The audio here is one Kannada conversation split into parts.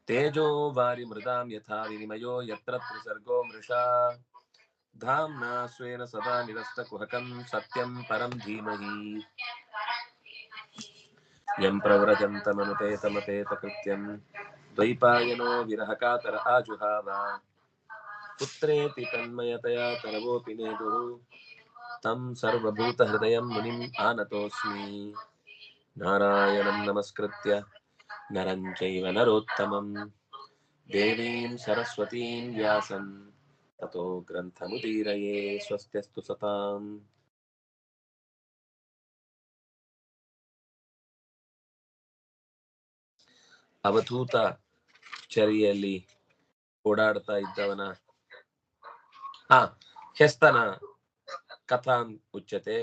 तेजो वारि मृदां यथा विनिमयो यत्र त्रिसर्गो मृषा धाम्ना स्वेन सदा निरस्तकुहकं सत्यं परं धीमहि यं प्रव्रजन्तमनुपेतमपेतकृत्यं द्वैपायनो विरहकातर आजुहाव पुत्रेति तन्मयतया तरवोऽपि नेदुः तं सर्वभूतहृदयं मुनिम् आनतोऽस्मि नारायणं नमस्कृत्य नरं चैव नरोत्तमं देवीं सरस्वतीं व्यासं ततो ग्रन्थमुदीरये स्वस्त्यस्तु सताम् ಅವಧೂತ ಚರಿಯಲ್ಲಿ ಓಡಾಡ್ತಾ ಇದ್ದವನ ಹೆಸ್ತನ ಕಥಾಂ ಉಚ್ಯತೆ.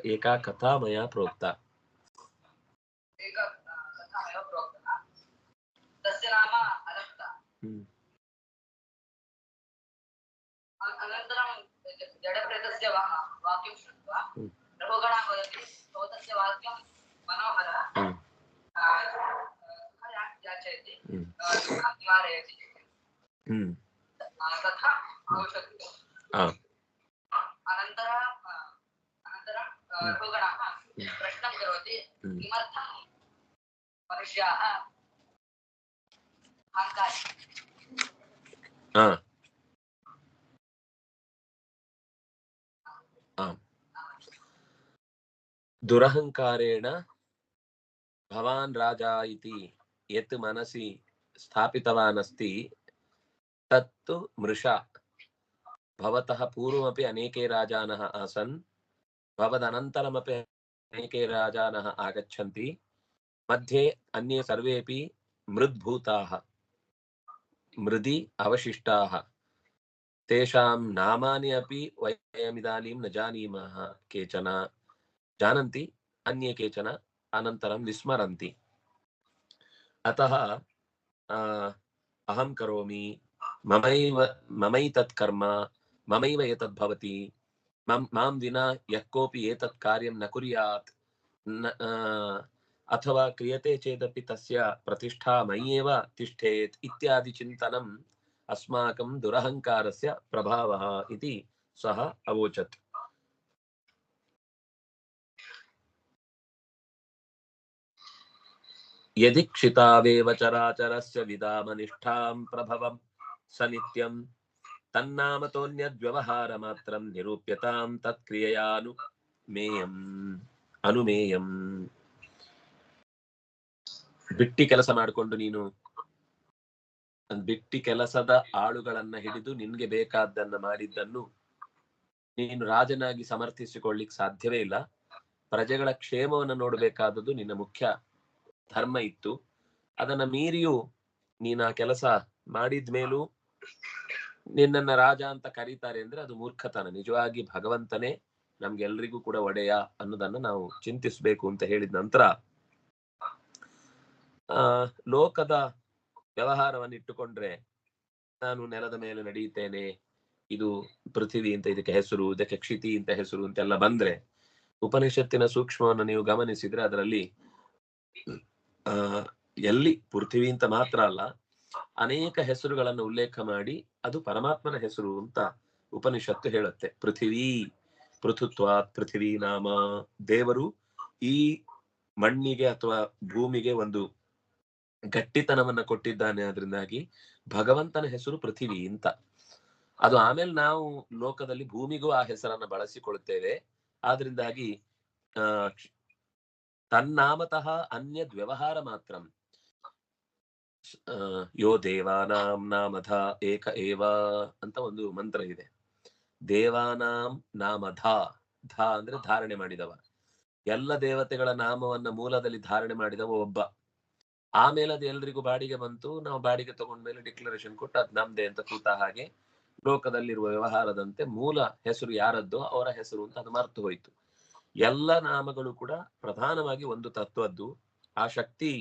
एका कथा मया प्रोक्ता. तस्य नाम अनन्ता. अनन्तरं जडप्रेतस्य वाक्यं श्रुत्वा रघुगणः वदति भवतस्य वाक्यं मनोहरः याचयति दुःखं निवारयति तथा आवश्यकं. अनन्तरं रघुगणः प्रश्नं करोति किमर्थं मनुष्याः अहङ्कारी. दुरहंकारेण भवान् राजा इति यत् मनसि स्थापितवान् अस्ति तत्तु मृषा. भवतः पूर्वमपि अनेके राजानः आसन्, भवदनन्तरमपि अनेके राजानः आगच्छन्ति, मध्ये अन्ये सर्वेपि मृद्भूताः, मृदि अवशिष्टाः. तेषां नामानि अपि वयमिदानीं न जानीमः. केचन जानन्ति, अन्ये केचन अनन्तरं विस्मरन्ति. अतः अहं करोमि, ममैतत् कर्म, ममैव एतद् भवति, मां विना यः कोऽपि एतत् कार्यं न कुर्यात्, अथवा क्रियते चेदपि तस्य प्रतिष्ठा मयि एव तिष्ठेत् इत्यादि चिन्तनम् अस्माकं दुरहंकारस्य प्रभावः इति सः अवोचत्. यदि क्षितावेव चराचरस्य विदामनिष्ठां प्रभवं स नित्यं तन्नामतोऽन्यद्व्यवहारमात्रं निरूप्यतां तत्क्रिययानुमेयम्. ಬಿಟ್ಟಿ ಕೆಲಸ ಮಾಡಿಕೊಂಡು ನೀನು ಬಿಟ್ಟಿ ಕೆಲಸದ ಆಳುಗಳನ್ನ ಹಿಡಿದು ನಿನ್ಗೆ ಬೇಕಾದ್ದನ್ನ ಮಾಡಿದ್ದನ್ನು ನೀನು ರಾಜನಾಗಿ ಸಮರ್ಥಿಸಿಕೊಳ್ಳಿಕ್ ಸಾಧ್ಯವೇ ಇಲ್ಲ. ಪ್ರಜೆಗಳ ಕ್ಷೇಮವನ್ನು ನೋಡಬೇಕಾದದ್ದು ನಿನ್ನ ಮುಖ್ಯ ಧರ್ಮ ಇತ್ತು. ಅದನ್ನ ಮೀರಿಯೂ ನೀನು ಆ ಕೆಲಸ ಮಾಡಿದ್ಮೇಲೂ ನಿನ್ನನ್ನ ರಾಜ ಅಂತ ಕರೀತಾರೆ ಅಂದ್ರೆ ಅದು ಮೂರ್ಖತನ. ನಿಜವಾಗಿ ಭಗವಂತನೇ ನಮ್ಗೆಲ್ರಿಗೂ ಕೂಡ ಒಡೆಯ ಅನ್ನೋದನ್ನ ನಾವು ಚಿಂತಿಸ್ಬೇಕು ಅಂತ ಹೇಳಿದ ನಂತರ ಲೋಕದ ವ್ಯವಹಾರವನ್ನು ಇಟ್ಟುಕೊಂಡ್ರೆ ನಾನು ನೆಲದ ಮೇಲೆ ನಡೆಯುತ್ತೇನೆ, ಇದು ಪೃಥ್ವಿ ಅಂತ ಇದಕ್ಕೆ ಹೆಸರು, ಇದಕ್ಕೆ ಕ್ಷಿತಿ ಅಂತ ಹೆಸರು ಅಂತೆಲ್ಲ ಬಂದ್ರೆ ಉಪನಿಷತ್ತಿನ ಸೂಕ್ಷ್ಮವನ್ನು ನೀವು ಗಮನಿಸಿದ್ರೆ ಅದರಲ್ಲಿ ಎಲ್ಲಿ ಪೃಥ್ವಿ ಅಂತ ಮಾತ್ರ ಅಲ್ಲ, ಅನೇಕ ಹೆಸರುಗಳನ್ನು ಉಲ್ಲೇಖ ಮಾಡಿ ಅದು ಪರಮಾತ್ಮನ ಹೆಸರು ಅಂತ ಉಪನಿಷತ್ತು ಹೇಳುತ್ತೆ. ಪೃಥ್ವಿ ಪೃಥುತ್ವಾತ್ ಪೃಥ್ವಿ ನಾಮ, ದೇವರು ಈ ಮಣ್ಣಿಗೆ ಅಥವಾ ಭೂಮಿಗೆ ಒಂದು ಗಟ್ಟಿತನವನ್ನ ಕೊಟ್ಟಿದ್ದಾನೆ. ಅದರಿಂದಾಗಿ ಭಗವಂತನ ಹೆಸರು ಪೃಥ್ವಿ ಅಂತ. ಅದು ಆಮೇಲೆ ನಾವು ಲೋಕದಲ್ಲಿ ಭೂಮಿಗೂ ಆ ಹೆಸರನ್ನ ಬಳಸಿಕೊಳ್ತೇವೆ. ಆದ್ರಿಂದಾಗಿ ತನ್ನಾಮತಃ ಅನ್ಯದ್ ವ್ಯವಹಾರ ಮಾತ್ರ ಯೋ ದೇವಾನಾಂ ನಾಮಧ ಏಕ ಏವ ಅಂತ ಒಂದು ಮಂತ್ರ ಇದೆ. ದೇವಾನಾಂ ನಾಮಧ, ಧ ಅಂದ್ರೆ ಧಾರಣೆ ಮಾಡಿದವ, ಎಲ್ಲ ದೇವತೆಗಳ ನಾಮವನ್ನ ಮೂಲದಲ್ಲಿ ಧಾರಣೆ ಮಾಡಿದವ ಒಬ್ಬ. ಆಮೇಲೆ ಅದು ಎಲ್ರಿಗೂ ಬಾಡಿಗೆ ಬಂತು. ನಾವು ಬಾಡಿಗೆ ತಗೊಂಡ್ಮೇಲೆ ಡಿಕ್ಲರೇಷನ್ ಕೊಟ್ಟು ಅದ್ ನಮ್ದೆ ಅಂತ ಕೂತ ಹಾಗೆ ಲೋಕದಲ್ಲಿರುವ ವ್ಯವಹಾರದಂತೆ ಮೂಲ ಹೆಸರು ಯಾರದ್ದೋ ಅವರ ಹೆಸರು ಅಂತ ಅದು ಮರ್ತು ಹೋಯ್ತು. ಎಲ್ಲ ನಾಮಗಳು ಕೂಡ ಪ್ರಧಾನವಾಗಿ ಒಂದು ತತ್ವದ್ದು. ಆ ಶಕ್ತಿ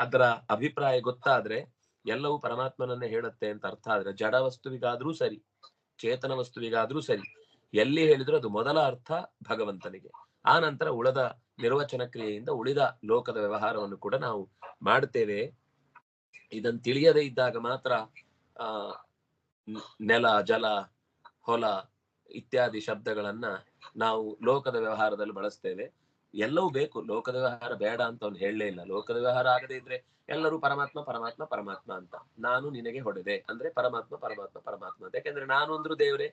ಅದರ ಅಭಿಪ್ರಾಯ ಗೊತ್ತಾದ್ರೆ ಎಲ್ಲವೂ ಪರಮಾತ್ಮನನ್ನೇ ಹೇಳುತ್ತೆ ಅಂತ ಅರ್ಥ ಆದ್ರೆ ಜಡ ವಸ್ತುವಿಗಾದ್ರೂ ಸರಿ, ಚೇತನ ವಸ್ತುವಿಗಾದ್ರೂ ಸರಿ, ಎಲ್ಲಿ ಹೇಳಿದ್ರು ಅದು ಮೊದಲ ಅರ್ಥ ಭಗವಂತನಿಗೆ. ಆ ನಂತರ ಉಳಿದ ನಿರ್ವಚನ ಕ್ರಿಯೆಯಿಂದ ಉಳಿದ ಲೋಕದ ವ್ಯವಹಾರವನ್ನು ಕೂಡ ನಾವು ಮಾಡ್ತೇವೆ. ಇದನ್ನು ತಿಳಿಯದೇ ಇದ್ದಾಗ ಮಾತ್ರ ನೆಲ, ಜಲ, ಹೊಲ ಇತ್ಯಾದಿ ಶಬ್ದಗಳನ್ನ ನಾವು ಲೋಕದ ವ್ಯವಹಾರದಲ್ಲಿ ಬಳಸ್ತೇವೆ. ಎಲ್ಲವೂ ಬೇಕು, ಲೋಕದ ವ್ಯವಹಾರ ಬೇಡ ಅಂತ ಅವ್ನು ಹೇಳಲೇ ಇಲ್ಲ. ಲೋಕದ ವ್ಯವಹಾರ ಆಗದೆ ಇದ್ರೆ ಎಲ್ಲರೂ ಪರಮಾತ್ಮ ಪರಮಾತ್ಮ ಪರಮಾತ್ಮ ಅಂತ. ನಾನು ನಿನಗೆ ಹೊಡೆದೆ ಅಂದ್ರೆ ಪರಮಾತ್ಮ ಪರಮಾತ್ಮ ಪರಮಾತ್ಮ ಅಂತ. ಯಾಕಂದ್ರೆ ನಾನು ಅಂದ್ರು ದೇವ್ರೆ,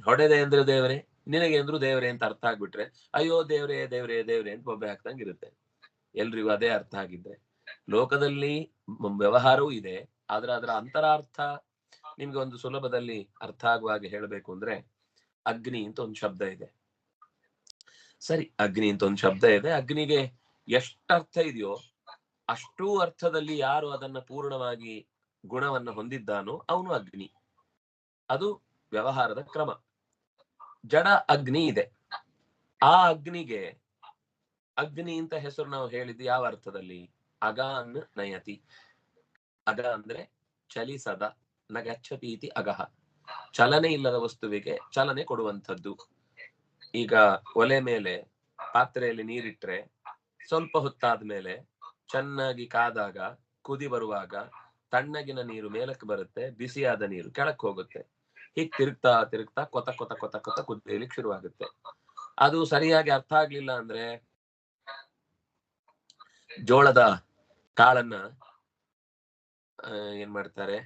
ಹೊಡೆದೆ ಅಂದ್ರೆ ದೇವರೇ, ನಿನಗೆ ಅಂದ್ರು ದೇವರೇ ಅಂತ ಅರ್ಥ ಆಗ್ಬಿಟ್ರೆ ಅಯ್ಯೋ ದೇವ್ರೇ ದೇವ್ರೇ ದೇವ್ರೇ ಅಂತ ಬೊಬ್ಬೆ ಹಾಕ್ದಂಗಿರುತ್ತೆ. ಎಲ್ರಿಗೂ ಅದೇ ಅರ್ಥ ಆಗಿದ್ರೆ. ಲೋಕದಲ್ಲಿ ವ್ಯವಹಾರವೂ ಇದೆ, ಆದ್ರೆ ಅದರ ಅಂತರಾರ್ಥ ನಿಮ್ಗೆ ಒಂದು ಸುಲಭದಲ್ಲಿ ಅರ್ಥ ಆಗುವ ಹಾಗೆ ಹೇಳಬೇಕು ಅಂದ್ರೆ ಅಗ್ನಿ ಅಂತ ಒಂದು ಶಬ್ದ ಇದೆ. ಸರಿ, ಅಗ್ನಿ ಅಂತ ಒಂದು ಶಬ್ದ ಇದೆ. ಅಗ್ನಿಗೆ ಎಷ್ಟರ್ಥ ಇದೆಯೋ ಅಷ್ಟೂ ಅರ್ಥದಲ್ಲಿ ಯಾರು ಅದನ್ನ ಪೂರ್ಣವಾಗಿ ಗುಣವನ್ನ ಹೊಂದಿದ್ದಾನೋ ಅವನು ಅಗ್ನಿ. ಅದು ವ್ಯವಹಾರದ ಕ್ರಮ. ಜಡ ಅಗ್ನಿ ಇದೆ. ಆ ಅಗ್ನಿಗೆ ಅಗ್ನಿ ಅಂತ ಹೆಸರು ನಾವು ಹೇಳಿದ್ದು ಯಾವ ಅರ್ಥದಲ್ಲಿ? ಅಗಾನ್ ನಯತಿ. ಅಗ ಅಂದ್ರೆ ಚಲಿಸದ, ನಗಚ್ಚತಿ ಇತಿ ಅಗಹ, ಚಲನೆ ಇಲ್ಲದ ವಸ್ತುವಿಗೆ ಚಲನೆ ಕೊಡುವಂಥದ್ದು. ಈಗ ಒಲೆ ಮೇಲೆ ಪಾತ್ರೆಯಲ್ಲಿ ನೀರಿಟ್ರೆ ಸ್ವಲ್ಪ ಹೊತ್ತಾದ್ಮೇಲೆ ಚೆನ್ನಾಗಿ ಕಾದಾಗ ಕುದಿ ಬರುವಾಗ ತಣ್ಣಗಿನ ನೀರು ಮೇಲಕ್ಕೆ ಬರುತ್ತೆ, ಬಿಸಿಯಾದ ನೀರು ಕೆಳಕ್ಕೆ ಹೋಗುತ್ತೆ. ಹೀಗ್ ತಿರುಗ್ತಾ ತಿರುಗ್ತಾ ಕೊತ ಕೊತ ಕೊತ ಕೊತ ಕುದಿಯಲಿಕ್ಕೆ ಶುರುವಾಗುತ್ತೆ. ಅದು ಸರಿಯಾಗಿ ಅರ್ಥ ಆಗ್ಲಿಲ್ಲ ಅಂದ್ರೆ ಜೋಳದ ಕಾಳನ್ನ ಏನ್ ಮಾಡ್ತಾರೆ,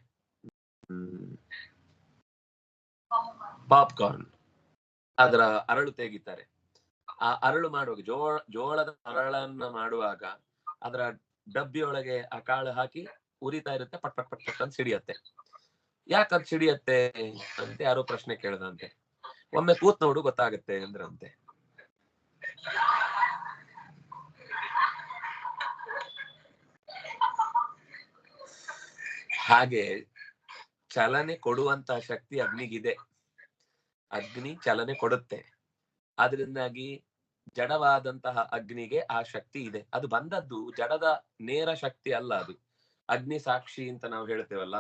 ಪಾಪ್ಕಾರ್ನ್, ಅದರ ಅರಳು ತೆಗಿತಾರೆ. ಆ ಅರಳು ಮಾಡುವಾಗ ಜೋಳದ ಅರಳನ್ನ ಮಾಡುವಾಗ ಅದರ ಡಬ್ಬಿಯೊಳಗೆ ಆ ಕಾಳು ಹಾಕಿ ಉರಿತಾ ಇರುತ್ತೆ, ಪಟ್ ಪಟ್ ಪಟ್ ಪಟ್ ಅಂತ ಸಿಡಿಯತ್ತೆ. ಯಾಕದ್ ಸಿಡಿಯತ್ತೆ ಅಂತ ಯಾರೋ ಪ್ರಶ್ನೆ ಕೇಳದಂತೆ. ಒಮ್ಮೆ ಕೂತ್ ನೋಡು ಗೊತ್ತಾಗತ್ತೆ ಅಂದ್ರಂತೆ. ಹಾಗೆ ಚಲನೆ ಕೊಡುವಂತ ಶಕ್ತಿ ಅಗ್ನಿಗಿದೆ. ಅಗ್ನಿ ಚಲನೆ ಕೊಡುತ್ತೆ. ಆದ್ರಿಂದಾಗಿ ಜಡವಾದಂತಹ ಅಗ್ನಿಗೆ ಆ ಶಕ್ತಿ ಇದೆ. ಅದು ಬಂದದ್ದು ಜಡದ ನೇರ ಶಕ್ತಿ ಅಲ್ಲ. ಅದು ಅಗ್ನಿ ಸಾಕ್ಷಿ ಅಂತ ನಾವು ಹೇಳ್ತೇವಲ್ಲ,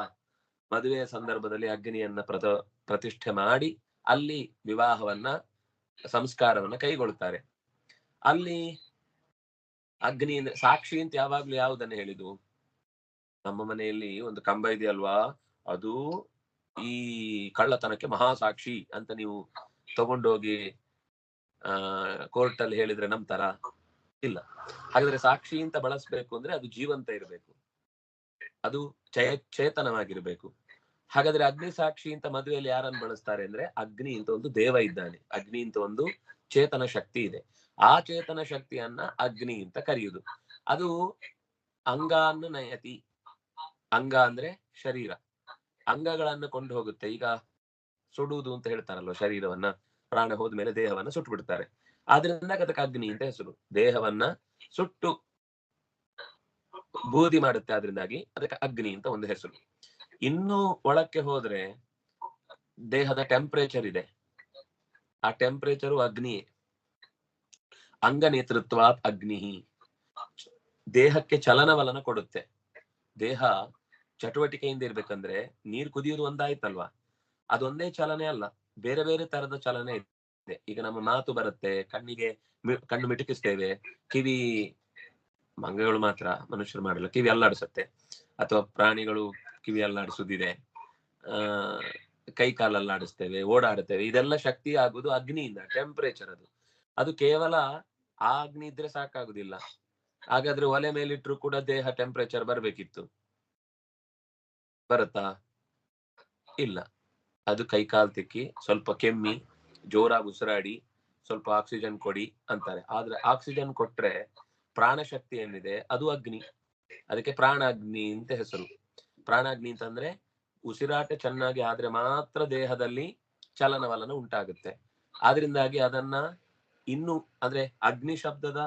ಮದುವೆಯ ಸಂದರ್ಭದಲ್ಲಿ ಅಗ್ನಿಯನ್ನ ಪ್ರತಿಷ್ಠೆ ಮಾಡಿ ಅಲ್ಲಿ ವಿವಾಹವನ್ನ ಸಂಸ್ಕಾರವನ್ನ ಕೈಗೊಳ್ತಾರೆ. ಅಲ್ಲಿ ಅಗ್ನಿ ಸಾಕ್ಷಿ ಅಂತ ಯಾವಾಗ್ಲೂ ಯಾವುದನ್ನ ಹೇಳಿದು? ನಮ್ಮ ಮನೆಯಲ್ಲಿ ಒಂದು ಕಂಬ ಇದೆಯಲ್ವಾ, ಅದು ಈ ಕಳ್ಳತನಕ್ಕೆ ಮಹಾಸಾಕ್ಷಿ ಅಂತ ನೀವು ತಗೊಂಡೋಗಿ ಕೋರ್ಟ್ ಅಲ್ಲಿ ಹೇಳಿದ್ರೆ ನಂಬ್ತಾರ? ಇಲ್ಲ. ಹಾಗಾದ್ರೆ ಸಾಕ್ಷಿ ಅಂತ ಬಳಸ್ಬೇಕು ಅಂದ್ರೆ ಅದು ಜೀವಂತ ಇರಬೇಕು, ಅದು ಚೇತನವಾಗಿರ್ಬೇಕು. ಹಾಗಾದ್ರೆ ಅಗ್ನಿ ಸಾಕ್ಷಿ ಅಂತ ಮದುವೆಯಲ್ಲಿ ಯಾರನ್ನು ಬಳಸ್ತಾರೆ ಅಂದ್ರೆ ಅಗ್ನಿ ಅಂತ ಒಂದು ದೇವ ಇದ್ದಾನೆ, ಅಗ್ನಿ ಅಂತ ಒಂದು ಚೇತನ ಶಕ್ತಿ ಇದೆ. ಆ ಚೇತನ ಶಕ್ತಿಯನ್ನ ಅಗ್ನಿ ಅಂತ ಕರೆಯುವುದು. ಅದು ಅಂಗಾನ್ನು ನಯತಿ. ಅಂಗ ಅಂದ್ರೆ ಶರೀರ, ಅಂಗಗಳನ್ನು ಕೊಂಡು ಹೋಗುತ್ತೆ. ಈಗ ಸುಡುವುದು ಅಂತ ಹೇಳ್ತಾರಲ್ವ, ಶರೀರವನ್ನ ಪ್ರಾಣ ಹೋದ್ಮೇಲೆ ದೇಹವನ್ನ ಸುಟ್ಟು ಬಿಡ್ತಾರೆ. ಆದ್ರಿಂದ ಅದಕ್ಕೆ ಅಗ್ನಿ ಅಂತ ಹೆಸರು. ದೇಹವನ್ನ ಸುಟ್ಟು ಬೂದಿ ಮಾಡುತ್ತೆ, ಆದ್ರಿಂದಾಗಿ ಅದಕ್ಕೆ ಅಗ್ನಿ ಅಂತ ಒಂದು ಹೆಸರು. ಇನ್ನು ಒಳಕ್ಕೆ ಹೋದ್ರೆ ದೇಹದ ಟೆಂಪರೇಚರ್ ಇದೆ, ಆ ಟೆಂಪರೇಚರು ಅಗ್ನಿಯೇ. ಅಂಗ ನೇತೃತ್ವಾತ್ ಅಗ್ನಿ, ದೇಹಕ್ಕೆ ಚಲನವಲನ ಕೊಡುತ್ತೆ. ದೇಹ ಚಟುವಟಿಕೆಯಿಂದ ಇರ್ಬೇಕಂದ್ರೆ ನೀರು ಕುದಿಯುವುದು ಒಂದಾಯ್ತಲ್ವಾ, ಅದೊಂದೇ ಚಲನೆ ಅಲ್ಲ, ಬೇರೆ ಬೇರೆ ತರದ ಚಲನೆ ಇದೆ. ಈಗ ನಮ್ಮ ಮಾತು ಬರುತ್ತೆ, ಕಣ್ಣು ಮಿಟುಕಿಸ್ತೇವೆ, ಕಿವಿ, ಮಂಗಗಳು ಮಾತ್ರ, ಮನುಷ್ಯರು ಮಾಡಲ್ಲ, ಕಿವಿ ಅಲ್ಲಾಡಿಸುತ್ತೆ, ಅಥವಾ ಪ್ರಾಣಿಗಳು ಕಿವಿ ಅಲ್ಲಾಡಿಸುದಿದೆ, ಕೈ ಕಾಲಲ್ಲಾಡಿಸ್ತೇವೆ, ಓಡಾಡುತ್ತೇವೆ. ಇದೆಲ್ಲ ಶಕ್ತಿ ಆಗುದು ಅಗ್ನಿಯಿಂದ, ಟೆಂಪರೇಚರ್ ಅದು. ಅದು ಕೇವಲ ಆ ಅಗ್ನಿ ಇದ್ರೆ ಸಾಕಾಗುದಿಲ್ಲ. ಹಾಗಾದ್ರೆ ಒಲೆ ಮೇಲಿಟ್ರು ಕೂಡ ದೇಹ ಟೆಂಪರೇಚರ್ ಬರ್ಬೇಕಿತ್ತು, ಬರುತ್ತಾ? ಇಲ್ಲ. ಅದು ಕೈ ಕಾಲು ತಿಕ್ಕಿ, ಸ್ವಲ್ಪ ಕೆಮ್ಮಿ, ಜೋರಾಗಿ ಉಸಿರಾಡಿ, ಸ್ವಲ್ಪ ಆಕ್ಸಿಜನ್ ಕೊಡಿ ಅಂತಾರೆ. ಆದ್ರೆ ಆಕ್ಸಿಜನ್ ಕೊಟ್ರೆ ಪ್ರಾಣಶಕ್ತಿ ಏನಿದೆ ಅದು ಅಗ್ನಿ, ಅದಕ್ಕೆ ಪ್ರಾಣಾಗ್ನಿ ಅಂತ ಹೆಸರು. ಪ್ರಾಣಾಗ್ನಿ ಅಂತಂದ್ರೆ ಉಸಿರಾಟ ಚೆನ್ನಾಗಿ ಆದ್ರೆ ಮಾತ್ರ ದೇಹದಲ್ಲಿ ಚಲನವಲನ ಉಂಟಾಗುತ್ತೆ. ಆದ್ರಿಂದಾಗಿ ಅದನ್ನ ಇನ್ನು ಅಂದ್ರೆ ಅಗ್ನಿ ಶಬ್ದದ